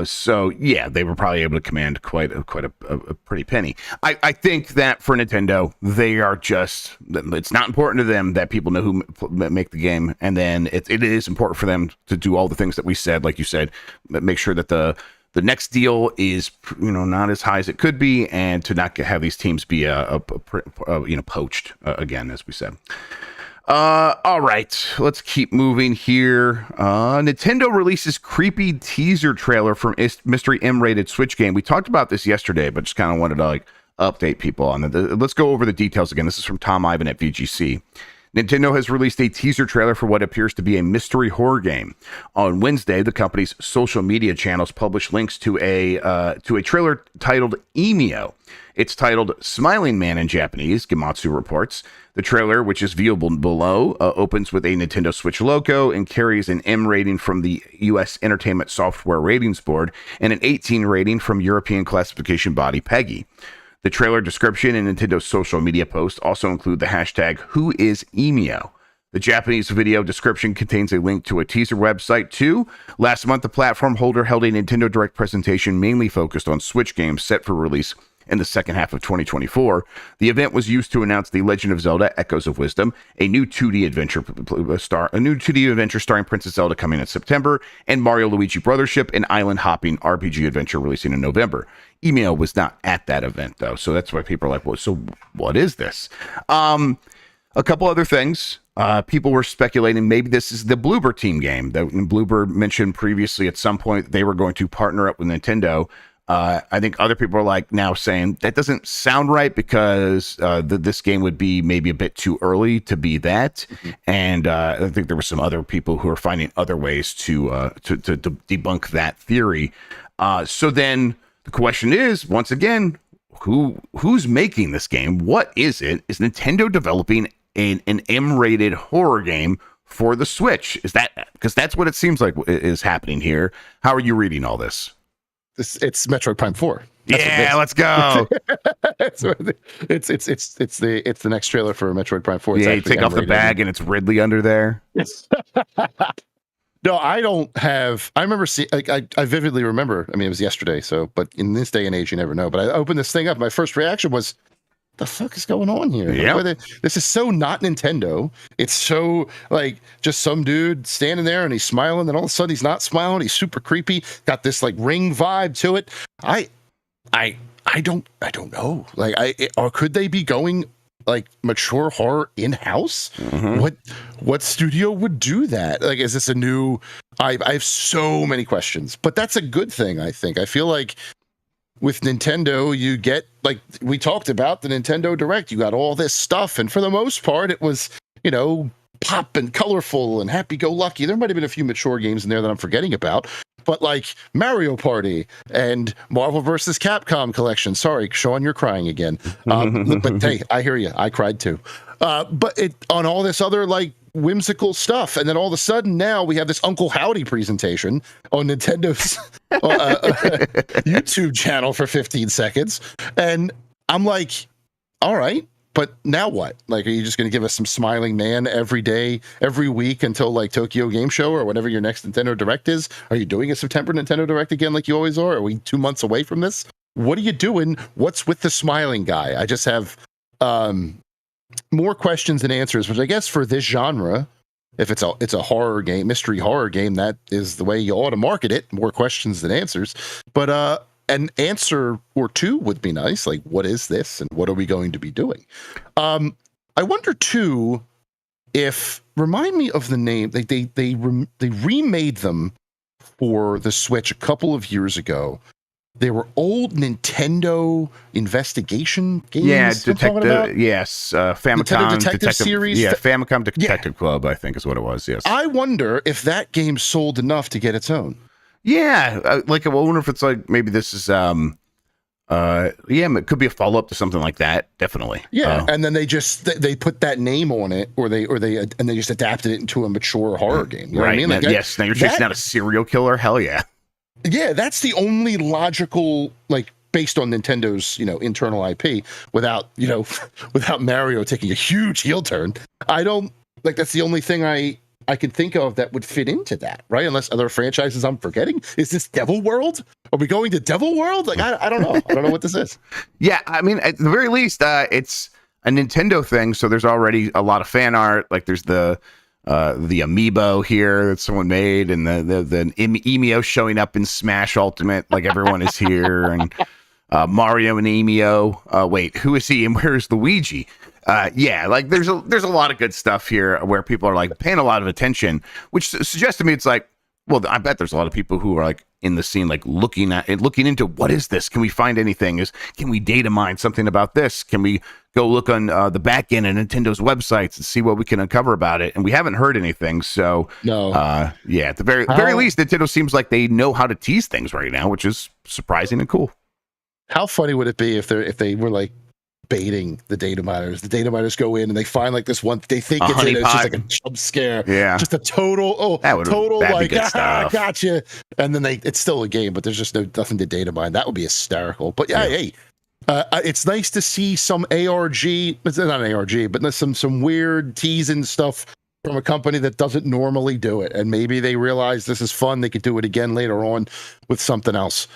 So yeah, they were probably able to command quite a pretty penny. I think that for Nintendo, they are just, it's not important to them that people know who make the game, and then it is important for them to do all the things that we said, like you said, make sure that the next deal is not as high as it could be, and to not have these teams be poached again, as we said. All right, let's keep moving here. Nintendo releases creepy teaser trailer for mystery M-rated Switch game. We talked about this yesterday, but just kind of wanted to update people on it. Let's go over the details again. This is from Tom Ivan at VGC. Nintendo has released a teaser trailer for what appears to be a mystery horror game. On Wednesday, the company's social media channels published links to a trailer titled Emio. It's titled Smiling Man in Japanese, Gematsu reports. The trailer, which is viewable below, opens with a Nintendo Switch logo and carries an M rating from the U.S. Entertainment Software Ratings Board and an 18 rating from European classification body PEGI. The trailer description and Nintendo's social media post also include the hashtag #WhoIsEmio. The Japanese video description contains a link to a teaser website too. Last month, the platform holder held a Nintendo Direct presentation mainly focused on Switch games set for release in the second half of 2024. The event was used to announce The Legend of Zelda: Echoes of Wisdom, a new 2D adventure starring Princess Zelda coming in September, and Mario Luigi Brothership, an island-hopping RPG adventure releasing in November. Emio was not at that event, though, so that's why people are like, well, so what is this? A couple other things. People were speculating maybe this is the Bloober Team game that Bloober mentioned previously at some point they were going to partner up with Nintendo. I think other people are now saying that doesn't sound right because this game would be maybe a bit too early to be that. Mm-hmm. And I think there were some other people who are finding other ways to debunk that theory. So then the question is, once again, who's making this game? What is it? Is Nintendo developing an M-rated horror game for the Switch? Is that, because that's what it seems like is happening here. How are you reading all this? It's Metroid Prime 4. Yeah, let's go. it's the next trailer for Metroid Prime 4. Yeah, you take off the bag and it's Ridley under there. No, I don't have. I remember seeing. I vividly remember. I mean, it was yesterday. So, but in this day and age, you never know. But I opened this thing up. My first reaction was, "The fuck is going on here? Yeah, this is so not Nintendo. It's so just some dude standing there and he's smiling. Then all of a sudden he's not smiling. He's super creepy. Got this Ring vibe to it. I don't know. Or could they be going mature horror in-house? Mm-hmm. What studio would do that? Is this a new? I have so many questions, but that's a good thing. I think. I feel like with Nintendo, you get, we talked about the Nintendo Direct, you got all this stuff, and for the most part, it was pop and colorful and happy-go-lucky. There might have been a few mature games in there that I'm forgetting about, but like Mario Party and Marvel vs. Capcom collection. Sorry, Sean, you're crying again. But hey, I hear you. I cried too. But it on all this other like whimsical stuff, and then all of a sudden now we have this Uncle Howdy presentation on Nintendo's YouTube channel for 15 seconds, and I'm like, all right. But now what? Like, are you just going to give us some smiling man every day, every week until like Tokyo Game Show or whatever your next Nintendo Direct is? Are you doing a September Nintendo Direct again like you always are? Are we 2 months away from this? What are you doing? What's with the smiling guy? I just have more questions than answers, which I guess for this genre, if it's a horror game, mystery horror game, that is the way you ought to market it. More questions than answers. But an answer or two would be nice. Like, what is this, and what are we going to be doing? I wonder too if remind me of the name. They remade them for the Switch a couple of years ago. They were old Nintendo investigation games. Yeah, Famicom Detective series. Yeah, Famicom Detective Club, I think is what it was. Yes. I wonder if that game sold enough to get its own. Yeah, like I wonder if it's like maybe this is it could be a follow up to something like that. Definitely. Yeah, and then they put that name on it, or they just adapted it into a mature horror game. You know what I mean? Like, yes. Now you're chasing out a serial killer. Hell yeah. Yeah, that's the only logical, like, based on Nintendo's internal IP, without Mario taking a huge heel turn. I don't like that's the only thing I can think of that would fit into that, right? Unless other franchises I'm forgetting. Is this Devil World? Are we going to Devil World? Like, I don't know. I don't know what this is. Yeah, I mean, at the very least, it's a Nintendo thing, so there's already a lot of fan art. Like, there's the amiibo here that someone made, and the Emio showing up in Smash Ultimate, like everyone is here, and Mario and Emio. Wait, who is he, and where's Luigi? Yeah, like there's a lot of good stuff here where people are like paying a lot of attention, which suggests to me it's like, well, I bet there's a lot of people who are like in the scene, like looking into what is this? Can we find anything? Can we data mine something about this? Can we go look on the back end of Nintendo's websites and see what we can uncover about it? And we haven't heard anything. So no, yeah, at the very least, Nintendo seems like they know how to tease things right now, which is surprising and cool. How funny would it be if they were like baiting the data miners? The data miners go in and they find like this one, they think it's just like a jump scare. Yeah. Just a total like, gotcha. And then it's still a game, but there's just nothing to data mine. That would be hysterical. But yeah. Hey, it's nice to see some ARG, it's not an ARG, but some weird teasing stuff from a company that doesn't normally do it. And maybe they realize this is fun. They could do it again later on with something else.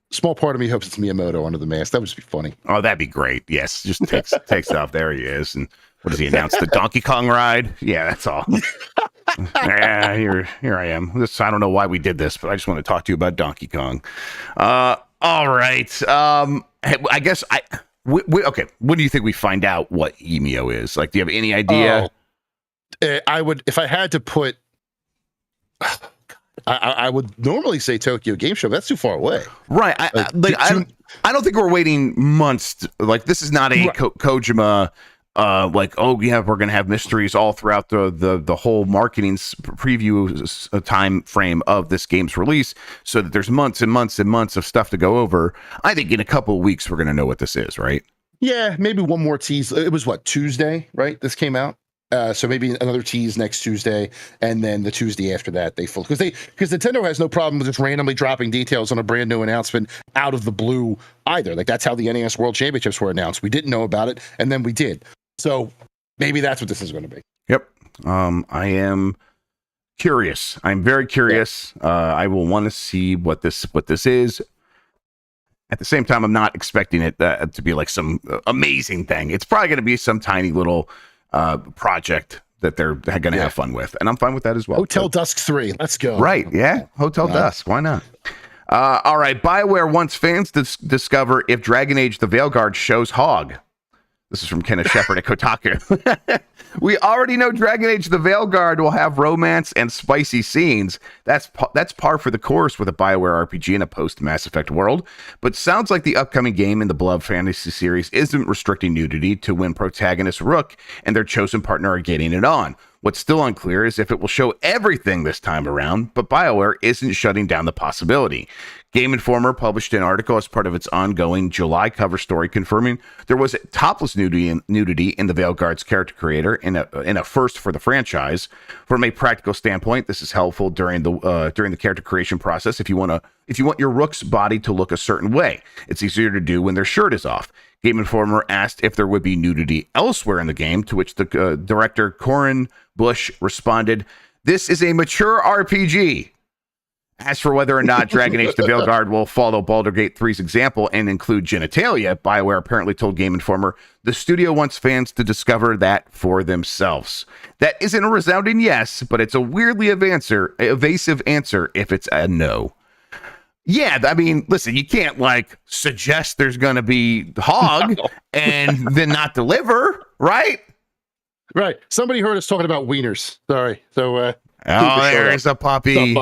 Small part of me hopes it's Miyamoto under the mask. That would just be funny. Oh, that'd be great. Yes, just takes off. There he is. And what does he announce? The Donkey Kong ride? Yeah, that's all. Yeah, here I am. I don't know why we did this, but I just want to talk to you about Donkey Kong. All right. I guess okay. When do you think we find out what Emio is? Like, do you have any idea? I would, if I had to put. I would normally say Tokyo Game Show, but that's too far away. Right. I don't think we're waiting months. Like, this is not a Kojima, like, oh, yeah, we're going to have mysteries all throughout the whole marketing preview time frame of this game's release, so that there's months and months and months of stuff to go over. I think in a couple of weeks, we're going to know what this is, right? Yeah, maybe one more tease. It was Tuesday, right? This came out. So maybe another tease next Tuesday, and then the Tuesday after that because Nintendo has no problem with just randomly dropping details on a brand new announcement out of the blue either. Like, that's how the NES World Championships were announced. We didn't know about it, and then we did. So maybe that's what this is going to be. Yep. I am curious. I'm very curious. Yeah. I will want to see what this is. At the same time, I'm not expecting it to be like some amazing thing. It's probably going to be some tiny little project that they're going to have fun with, and I'm fine with that as well. Hotel Dusk 3, let's go. Right, yeah, Hotel Dusk, why not? All right, BioWare wants fans to discover if Dragon Age the Veilguard shows Hog. This is from Kenneth Shepard at Kotaku. We already know Dragon Age the Veilguard will have romance and spicy scenes. That's par for the course with a BioWare RPG in a post-Mass Effect world. But sounds like the upcoming game in the Beloved Fantasy series isn't restricting nudity to when protagonist Rook and their chosen partner are getting it on. What's still unclear is if it will show everything this time around, but BioWare isn't shutting down the possibility. Game Informer published an article as part of its ongoing July cover story confirming there was topless nudity in the Veilguard's character creator in a first for the franchise. From a practical standpoint, this is helpful during the character creation process if you want your Rook's body to look a certain way. It's easier to do when their shirt is off. Game Informer asked if there would be nudity elsewhere in the game, to which the director Corin Bush responded, "This is a mature RPG." As for whether or not Dragon Age The Veilguard will follow Baldur's Gate 3's example and include genitalia, BioWare apparently told Game Informer the studio wants fans to discover that for themselves. That isn't a resounding yes, but it's a weirdly evasive answer if it's a no. Yeah, I mean, listen, you can't suggest there's going to be hog and then not deliver, right? Right. Somebody heard us talking about wieners. Sorry. So, there's a puppy.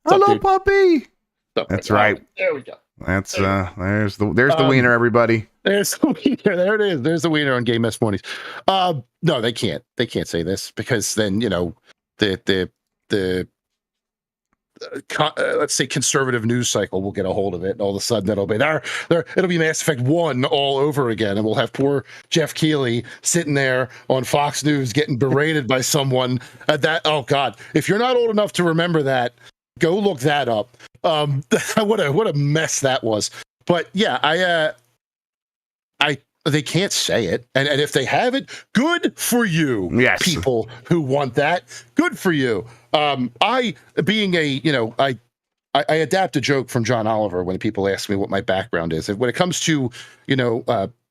Hello, puppy. That's right. There we go. That's there's the wiener, everybody. There's the wiener. There it is. There's the wiener on Game S mornings. No, they can't. They can't say this because then the let's say conservative news cycle will get a hold of it, and all of a sudden it'll be there. It'll be Mass Effect 1 all over again, and we'll have poor Jeff Keighley sitting there on Fox News getting berated by someone. Oh God! If you're not old enough to remember that, go look that up. What a mess that was. But yeah, they can't say it, and if they have it, good for you. Yes. People who want that, good for you. I adapt a joke from John Oliver when people ask me what my background is. When it comes to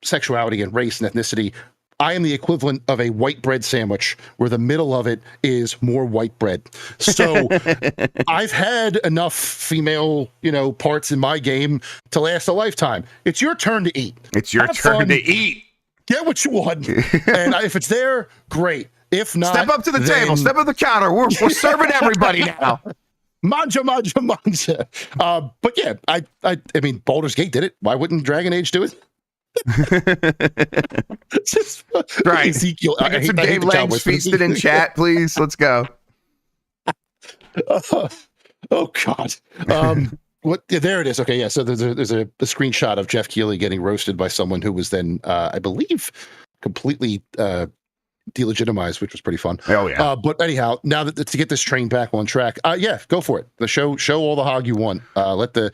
sexuality and race and ethnicity, I am the equivalent of a white bread sandwich where the middle of it is more white bread. So I've had enough female, parts in my game to last a lifetime. It's your turn to eat. It's your turn to eat. Get what you want. And if it's there, great. If not, step up to the table, step up the counter. We're serving everybody now. Manja. But yeah, I mean, Baldur's Gate did it. Why wouldn't Dragon Age do it? Just right. Ezekiel. I get some Dave Langs feasted in chat, please. Let's go. Oh God. What? Yeah, there it is. Okay, yeah. So there's a screenshot of Jeff Keighley getting roasted by someone who was then, I believe, completely delegitimized, which was pretty fun. Oh yeah. But anyhow, now that to get this train back on track, yeah, go for it. The show all the hog you want. Let the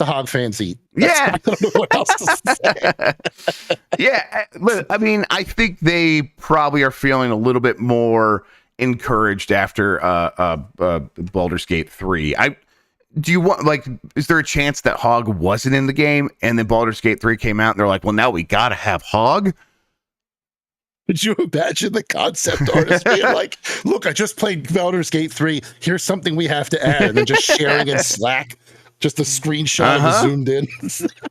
hog fans eat. Yeah. I don't know what else to say. Yeah. I mean, I think they probably are feeling a little bit more encouraged after Baldur's Gate 3. Do you want, is there a chance that hog wasn't in the game and then Baldur's Gate 3 came out and they're like, well, now we gotta have hog? Could you imagine the concept artist being like, look, I just played Baldur's Gate 3. Here's something we have to add. And then just sharing in Slack, just a screenshot of it zoomed in.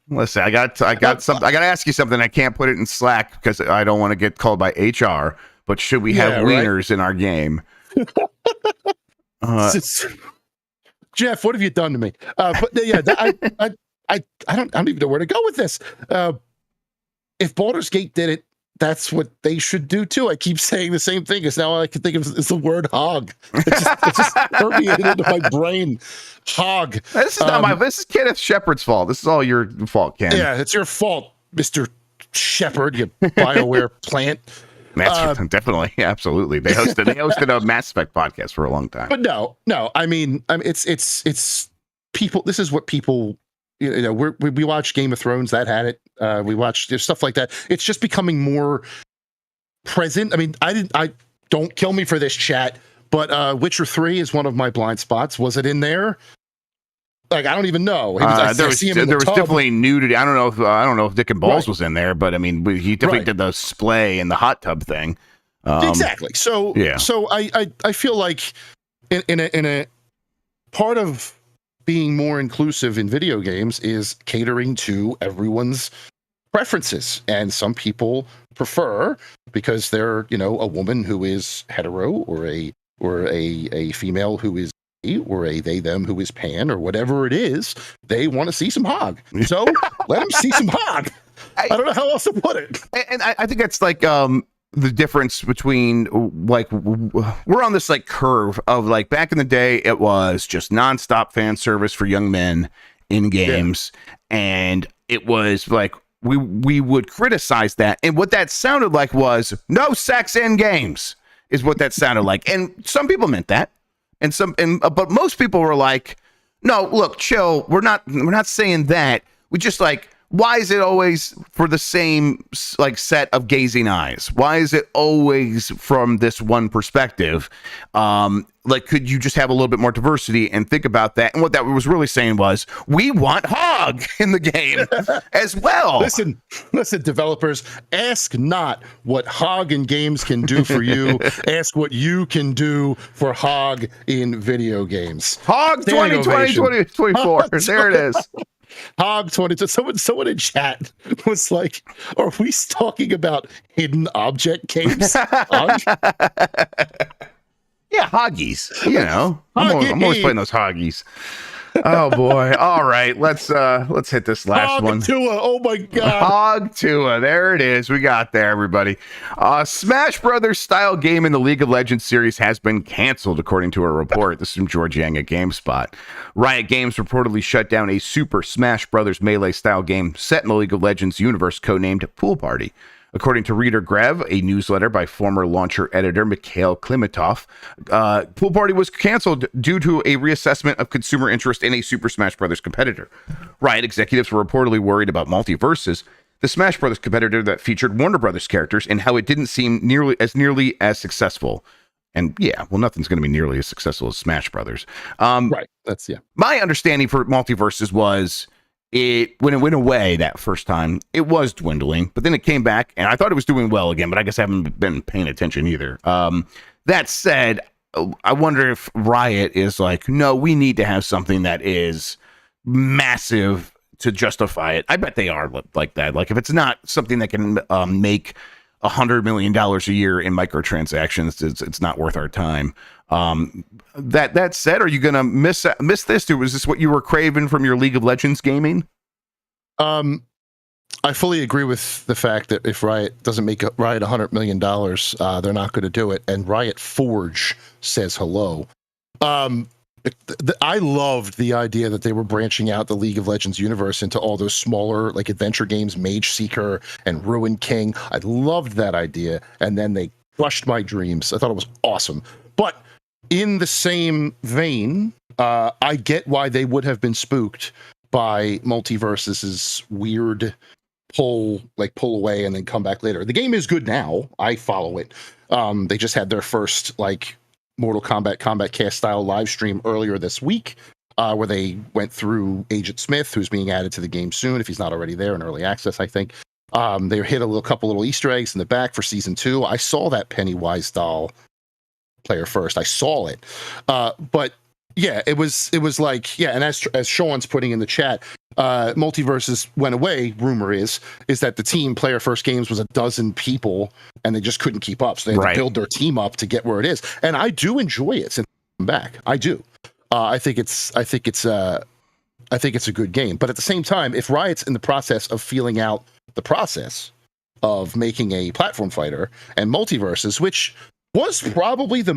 Listen, I got something. I got to ask you something. I can't put it in Slack because I don't want to get called by HR. But should we have wieners in our game? Jeff, what have you done to me? But yeah, I don't even know where to go with this. If Baldur's Gate did it, that's what they should do too. I keep saying the same thing because now all I can think of is the word hog. It just permeated into my brain. Hog. This is not this is Kenneth Shepard's fault. This is all your fault, Ken. Yeah, it's your fault, Mr. Shepard, you BioWare plant. That's definitely, absolutely. They hosted a Mass Effect podcast for a long time. But no. I mean, it's people. This is what people. We watched Game of Thrones, that had it. We watched stuff like that. It's just becoming more present. I mean, I don't kill me for this, chat, but Witcher 3 is one of my blind spots. Was it in there? I don't even know. There was definitely nudity. I don't know if Dick and Balls was in there, but I mean, he definitely did the splay and the hot tub thing. Exactly. So yeah. So I feel like in a part of being more inclusive in video games is catering to everyone's preferences. And some people prefer, because they're, a woman who is hetero or a female who is gay, or a they them who is pan, or whatever it is, they want to see some hog. So let them see some hog. I don't know how else to put it. And I think that's the difference between like we're on this like curve of like back in the day it was just nonstop fan service for young men in games, and it was like we would criticize that, and what that sounded like was no sex in games is what that sounded like, and some people meant that, but most people were like, no, look, chill, we're not saying that, we just like, why is it always for the same like set of gazing eyes? Why is it always from this one perspective? Like, could you just have a little bit more diversity and think about that? And what that was really saying was, we want hog in the game as well. Listen, developers, ask not what hog in games can do for you. Ask what you can do for hog in video games. Hog 2020, 2024. There it is. Hog 22. Someone in chat was like, are we talking about hidden object games? Yeah, hoggies. You know, I'm always playing those hoggies. Oh boy! All right, let's hit this last one. Tua, oh my god! Hog Tua, there it is. We got there, everybody. Smash Brothers style game in the League of Legends series has been canceled, according to a report. This is from George Yang at GameSpot. Riot Games reportedly shut down a Super Smash Brothers Melee style game set in the League of Legends universe, codenamed Pool Party. According to reader Grubb, a newsletter by former launcher editor Mikhail Klimatov, Pool Party was canceled due to a reassessment of consumer interest in a Super Smash Bros. Competitor. Riot executives were reportedly worried about Multiverses, the Smash Bros. Competitor that featured Warner Bros. Characters, and how it didn't seem nearly as successful. And yeah, well, nothing's going to be nearly as successful as Smash Brothers. Right. That's, yeah. My understanding for Multiverses was when it went away that first time, it was dwindling, but then it came back, and I thought it was doing well again, but I guess I haven't been paying attention either. That said, I wonder if Riot is like, no, we need to have something that is massive to justify it. I bet they are like that. Like, if it's not something that can make $100 million a year in microtransactions, it's not worth our time. That said, are you gonna miss this, or was this what you were craving from your League of Legends gaming? I fully agree with the fact that if Riot doesn't make Riot $100 million, they're not going to do it. And Riot Forge says hello. I loved the idea that they were branching out the League of Legends universe into all those smaller like adventure games, Mage Seeker and Ruin King. I loved that idea, and then they crushed my dreams. I thought it was awesome. But in the same vein, I get why they would have been spooked by Multiverse's weird pull away and then come back later. The game is good now. I follow it. They just had their first like Mortal Kombat Combat Cast style live stream earlier this week, where they went through Agent Smith, who's being added to the game soon, if he's not already there in early access, I think. They hit a couple little Easter eggs in the back for season 2. I saw that Pennywise doll player first. I saw it. But yeah, it was like, yeah, and as Sean's putting in the chat, Multiverses went away, rumor is that the team Player First Games was 12 people and they just couldn't keep up. So they had to build their team up to get where it is. And I do enjoy it since I'm back. I do. I think it's a good game. But at the same time, if Riot's in the process of feeling out the process of making a platform fighter, and Multiverses, which was probably the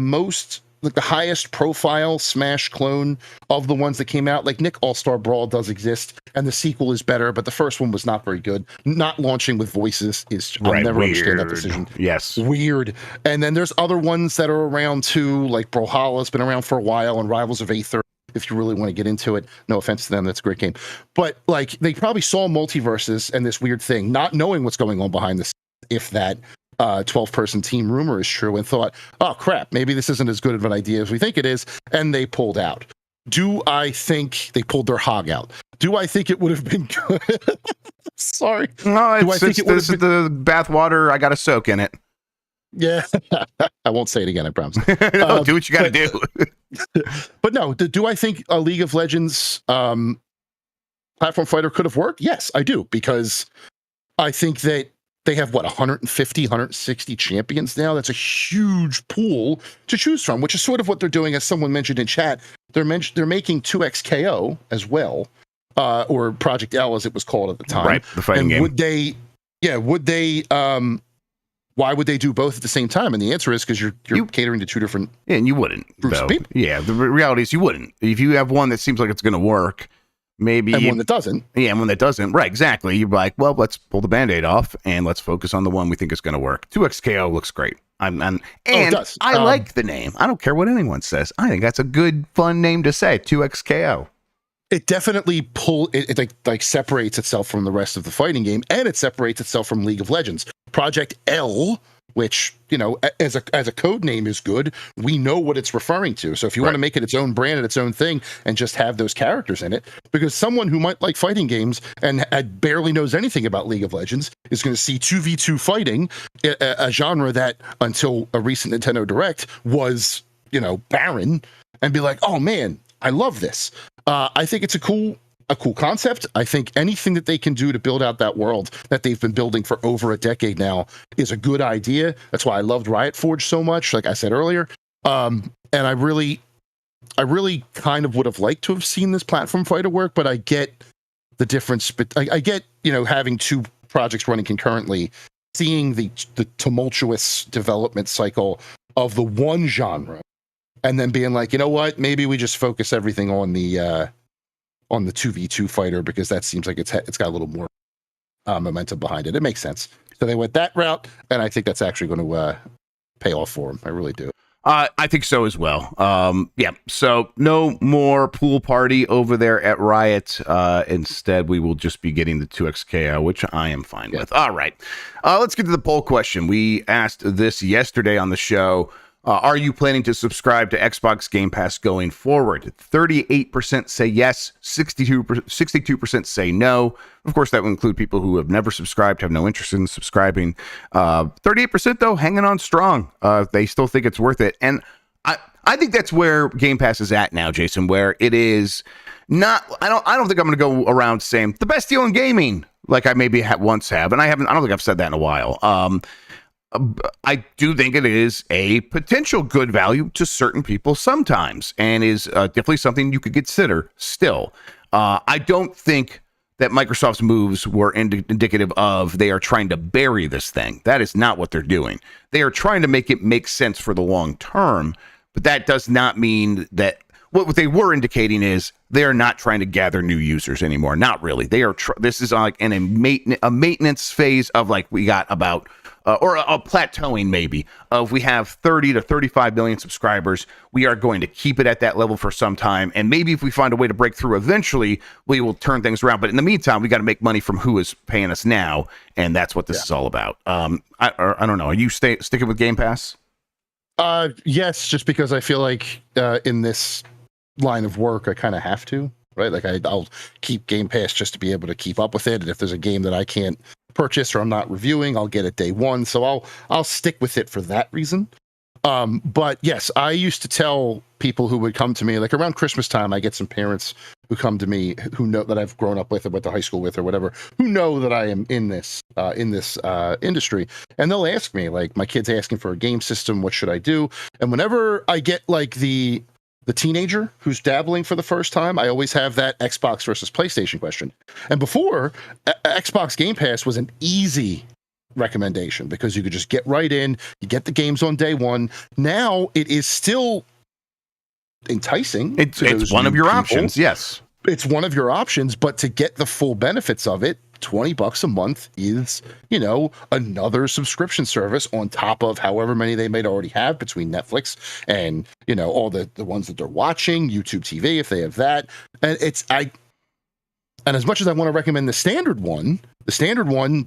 highest profile Smash clone of the ones that came out. Like Nick All-Star Brawl does exist, and the sequel is better, but the first one was not very good. Not launching with voices is, I'll never understand that decision. Yes. Weird. And then there's other ones that are around too, like Brawlhalla's been around for a while, and Rivals of Aether, if you really want to get into it. No offense to them, that's a great game. But like, they probably saw Multiverses and this weird thing, not knowing what's going on behind the scenes, if that 12-person team rumor is true, and thought, oh crap, maybe this isn't as good of an idea as we think it is, and they pulled out. Do I think they pulled their hog out? Do I think it would have been good? Sorry. No, this is the bathwater. I got to soak in it. Yeah. I won't say it again, I promise. No, do what you got to do. But no, do I think a League of Legends platform fighter could have worked? Yes, I do, because I think that they have 150, 160 champions now. That's a huge pool to choose from, which is sort of what they're doing, as someone mentioned in chat. They're making 2XKO as well, or Project L as it was called at the time. Right, the fighting game. Would they why would they do both at the same time? And the answer is because you're catering to two different and you wouldn't groups though. of people. Yeah, the reality is you wouldn't. If you have one that seems like it's going to work, maybe And one that doesn't. Yeah, and one that doesn't. Right, exactly. You're like, well, let's pull the Band-Aid off and let's focus on the one we think is going to work. 2XKO looks great. It does. I like the name. I don't care what anyone says. I think that's a good, fun name to say. 2XKO. It definitely it separates itself from the rest of the fighting game, and it separates itself from League of Legends. Project L, which, you know, as a code name is good. We know what it's referring to. So if you want to make it its own brand and its own thing and just have those characters in it, because someone who might like fighting games and barely knows anything about League of Legends is going to see 2v2 fighting, a genre that until a recent Nintendo Direct was, you know, barren, and be like, oh man, I love this. I think it's a cool concept. I think anything that they can do to build out that world that they've been building for over a decade now is a good idea. That's why I loved Riot Forge so much, like I said earlier. And I really kind of would have liked to have seen this platform fighter work, but I get the difference. But I get, you know, having two projects running concurrently, seeing the tumultuous development cycle of the one genre, and then being like, you know what, maybe we just focus everything on the 2v2 fighter, because that seems like it's got a little more momentum behind it. It makes sense. So they went that route, and I think that's actually going to pay off for them. I really do. I think so as well. Yeah. So no more pool party over there at Riot. Instead, we will just be getting the 2XKO, which I am fine with. All right. Let's get to the poll question. We asked this yesterday on the show. Are you planning to subscribe to Xbox Game Pass going forward? 38% say yes, 62% say no. Of course, that would include people who have never subscribed, have no interest in subscribing. 38% though, hanging on strong. They still think it's worth it. And I think that's where Game Pass is at now, Jason, where it is not, I don't think I'm going to go around saying the best deal in gaming, like I maybe once have. And I don't think I've said that in a while. I do think it is a potential good value to certain people sometimes, and is definitely something you could consider still. I don't think that Microsoft's moves were indicative of they are trying to bury this thing. That is not what they're doing. They are trying to make it make sense for the long term, but that does not mean that what they were indicating is they are not trying to gather new users anymore. Not really. They are. This is like in a maintenance phase of like we got about. Or a plateauing maybe of we have 30 to 35 million subscribers. We are going to keep it at that level for some time. And maybe if we find a way to break through eventually, we will turn things around. But in the meantime, we got to make money from who is paying us now. And that's what this is all about. I don't know. Are you sticking with Game Pass? Yes, just because I feel like in this line of work, I kind of have to. Right, like I'll keep Game Pass just to be able to keep up with it. And if there's a game that I can't purchase or I'm not reviewing, I'll get it day one. So I'll stick with it for that reason. But yes, I used to tell people who would come to me, like around Christmas time, I get some parents who come to me who know that I've grown up with or went to high school with or whatever, who know that I am in this industry, and they'll ask me, like, my kid's asking for a game system, what should I do? And whenever I get like the teenager who's dabbling for the first time, I always have that Xbox versus PlayStation question. And before, Xbox Game Pass was an easy recommendation because you could just get right in, you get the games on day one. Now it is still enticing. It's one of your options, yes. It's one of your options, but to get the full benefits of it, $20 a month is, you know, another subscription service on top of however many they might already have between Netflix and, you know, all the ones that they're watching, YouTube TV, if they have that. And and as much as I want to recommend the standard one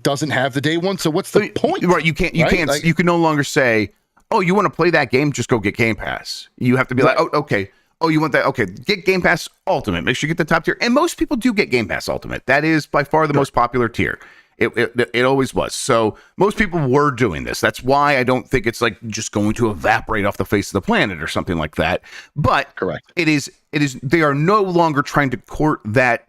doesn't have the day one. So what's the point? Right. You can't, like, you can no longer say, oh, you want to play that game? Just go get Game Pass. You have to be like, oh, okay. Oh, you want that? Okay, get Game Pass Ultimate. Make sure you get the top tier. And most people do get Game Pass Ultimate. That is by far the most popular tier. It always was. So most people were doing this. That's why I don't think it's like just going to evaporate off the face of the planet or something like that. But correct. It is. They are no longer trying to court that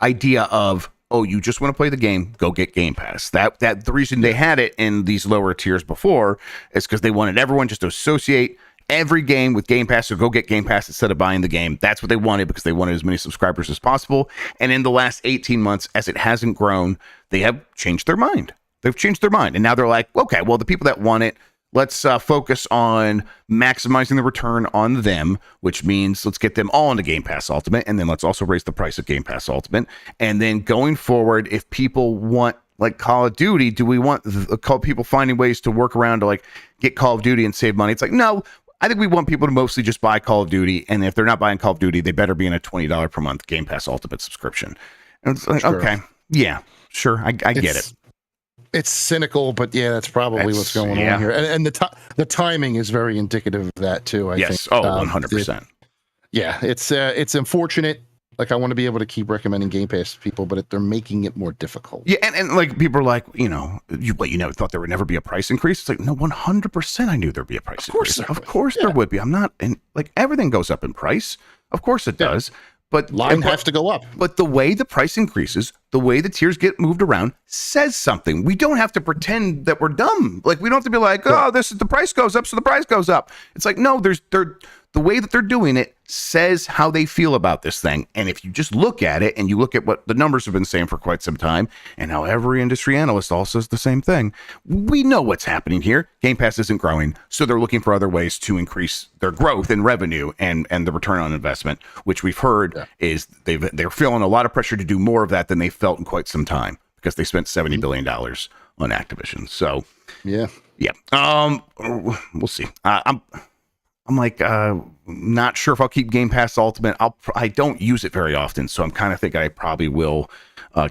idea of, oh, you just want to play the game, go get Game Pass. That the reason they had it in these lower tiers before is because they wanted everyone just to associate every game with Game Pass, so go get Game Pass instead of buying the game. That's what they wanted because they wanted as many subscribers as possible. And in the last 18 months, as it hasn't grown, they have changed their mind. They've changed their mind, and now they're like, okay, well, the people that want it, let's focus on maximizing the return on them, which means let's get them all into Game Pass Ultimate, and then let's also raise the price of Game Pass Ultimate. And then going forward, if people want like Call of Duty, do we want people finding ways to work around to like get Call of Duty and save money? It's like, no, I think we want people to mostly just buy Call of Duty, and if they're not buying Call of Duty, they better be in a $20 per month Game Pass Ultimate subscription. And it's like, okay, yeah, sure, I get it. It's cynical, but yeah, that's probably what's going on here. And the timing is very indicative of that too. I think. 100%. Yeah, it's unfortunate. Like, I want to be able to keep recommending Game Pass to people, but they're making it more difficult. Yeah, and like people are like, you never thought there would never be a price increase. It's like, no, 100% I knew there'd be a price increase. Of course there would be. I'm not, and like everything goes up in price. Of course it does. But line has to go up. But the way the price increases, the way the tiers get moved around says something. We don't have to pretend that we're dumb. Like, we don't have to be like, the price goes up, so the price goes up. It's like, no, the way that they're doing it says how they feel about this thing. And if you just look at it and you look at what the numbers have been saying for quite some time, and how every industry analyst all says the same thing, we know what's happening here. Game Pass isn't growing, so they're looking for other ways to increase their growth and revenue and the return on investment, which we've heard is they're feeling a lot of pressure to do more of that than they felt in quite some time, because they spent $70 billion on Activision. So yeah. We'll see. I'm like, not sure if I'll keep Game Pass Ultimate. I don't use it very often, so I'm kind of thinking I probably will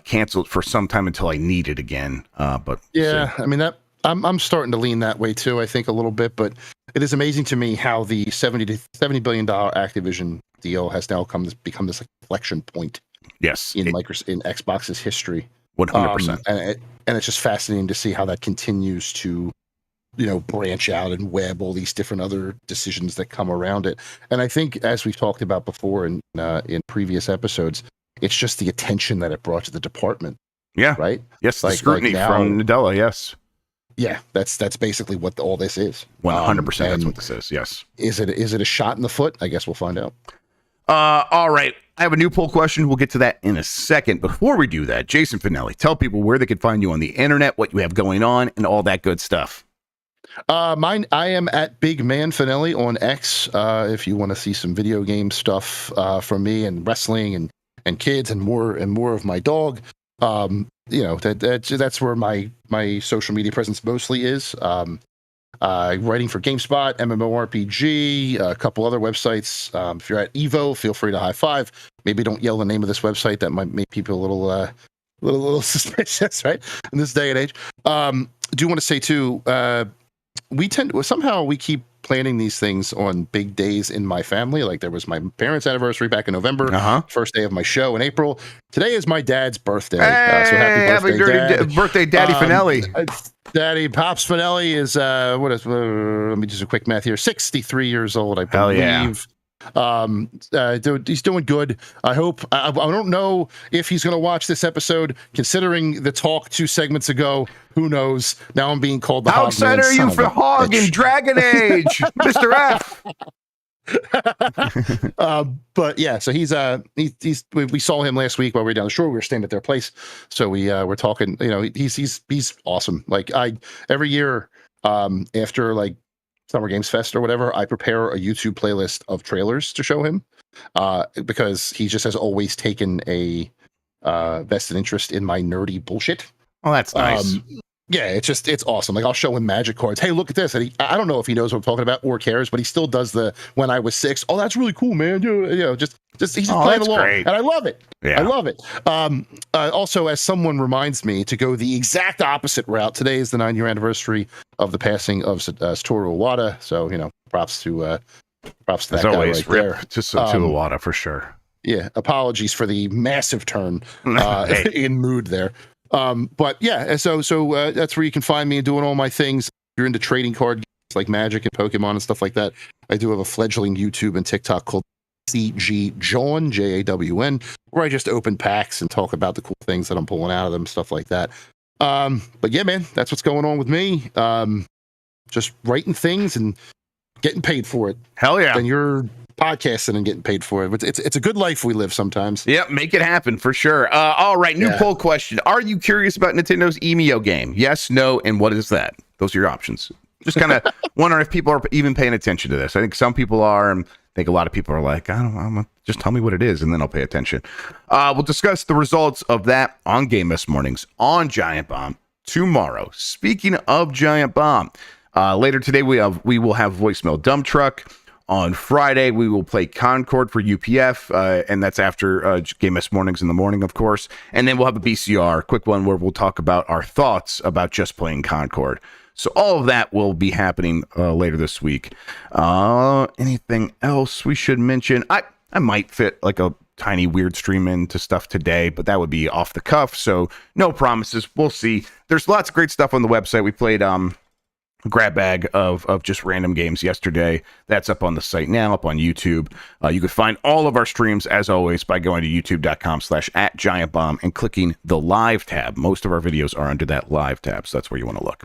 cancel it for some time until I need it again. But yeah, I mean, that I'm starting to lean that way too. I think a little bit, but it is amazing to me how the $70 billion Activision deal has now become this inflection point. Yes, in Xbox's history, 100%. And it's just fascinating to see how that continues to, branch out and web all these different other decisions that come around it. And I think, as we've talked about before in previous episodes, it's just the attention that it brought to the department. Yeah. Right. Yes. The scrutiny from Nadella. Yes. Yeah. That's basically what all this is. 100%. That's what this is. Yes. Is it a shot in the foot? I guess we'll find out. All right. I have a new poll question. We'll get to that in a second. Before we do that, Jason Fanelli, tell people where they can find you on the internet, what you have going on, and all that good stuff. I am at Big Man Fanelli on X. If you want to see some video game stuff from me, and wrestling and kids and more of my dog, that's where my social media presence mostly is. Writing for GameSpot, MMORPG, a couple other websites. If you're at Evo, feel free to high five. Maybe don't yell the name of this website. That might make people a little suspicious, right? In this day and age. Do want to say too, we keep planning these things on big days in my family. Like, there was my parents' anniversary back in November, first day of my show in April. Today is my dad's birthday. Hey, so happy birthday, Dad. Birthday, Daddy Fanelli. Daddy Pops Fanelli is let me do some quick math here. 63 years old, I believe. Hell yeah. He's doing good. I hope. I don't know if he's going to watch this episode, considering the talk 2 segments ago. Who knows? Now I'm being called the How excited are you for Hog in Dragon Age, Mr. F? But yeah, so we saw him last week while we were down the shore. We were staying at their place, so we're talking. He's awesome. Like, every year after like Summer Games Fest or whatever, I prepare a YouTube playlist of trailers to show him, because he just has always taken a vested interest in my nerdy bullshit. Oh, that's nice. Yeah, it's awesome. Like, I'll show him magic cards. Hey, look at this. And I don't know if he knows what I'm talking about or cares, but he still does the when I was 6. Oh, that's really cool, man. Just he's just playing along, great. And I love it. Yeah. I love it. Also, as someone reminds me to go the exact opposite route, today is the 9-year anniversary of the passing of Satoru Iwata. So, props to that guy always right there. To Iwata for sure. Yeah, apologies for the massive turn in mood there. But yeah, so that's where you can find me doing all my things. If you're into trading card games like Magic and Pokemon and stuff like that, I do have a fledgling YouTube and TikTok called CG Jawn, Jawn, where I just open packs and talk about the cool things that I'm pulling out of them, stuff like that. But yeah, man, that's what's going on with me. Just writing things and getting paid for it. Hell yeah. And you're podcasting and getting paid for it. It's a good life we live sometimes. Yep, make it happen for sure. All right, new poll question. Are you curious about Nintendo's EMEO game? Yes, no, and what is that? Those are your options. Just kind of wondering if people are even paying attention to this. I think some people are, and I think a lot of people are like, I don't know, just tell me what it is, and then I'll pay attention. We'll discuss the results of that on Game Miss Mornings on Giant Bomb tomorrow. Speaking of Giant Bomb, later today we will have voicemail dump truck. On Friday, we will play Concord for UPF, and that's after Game Miss Mornings in the morning, of course. And then we'll have a BCR, quick one where we'll talk about our thoughts about just playing Concord. So all of that will be happening later this week. Anything else we should mention? I might fit like a tiny weird stream into stuff today, but that would be off the cuff. So no promises. We'll see. There's lots of great stuff on the website. We played grab bag of just random games yesterday. That's up on the site now, up on YouTube. You can find all of our streams, as always, by going to youtube.com/@giantbomb and clicking the live tab. Most of our videos are under that live tab, so that's where you want to look.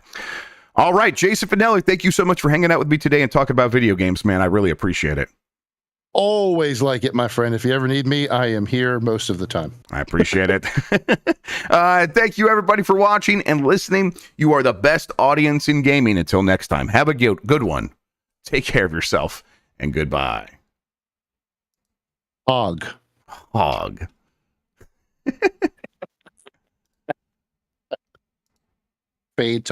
All right, Jason Fanelli, thank you so much for hanging out with me today and talking about video games, man. I really appreciate it. Always like it, my friend. If you ever need me, I am here most of the time. I appreciate it. Thank you, everybody, for watching and listening. You are the best audience in gaming. Until next time, have a good one. Take care of yourself, and goodbye. Hog. Hog. Fade to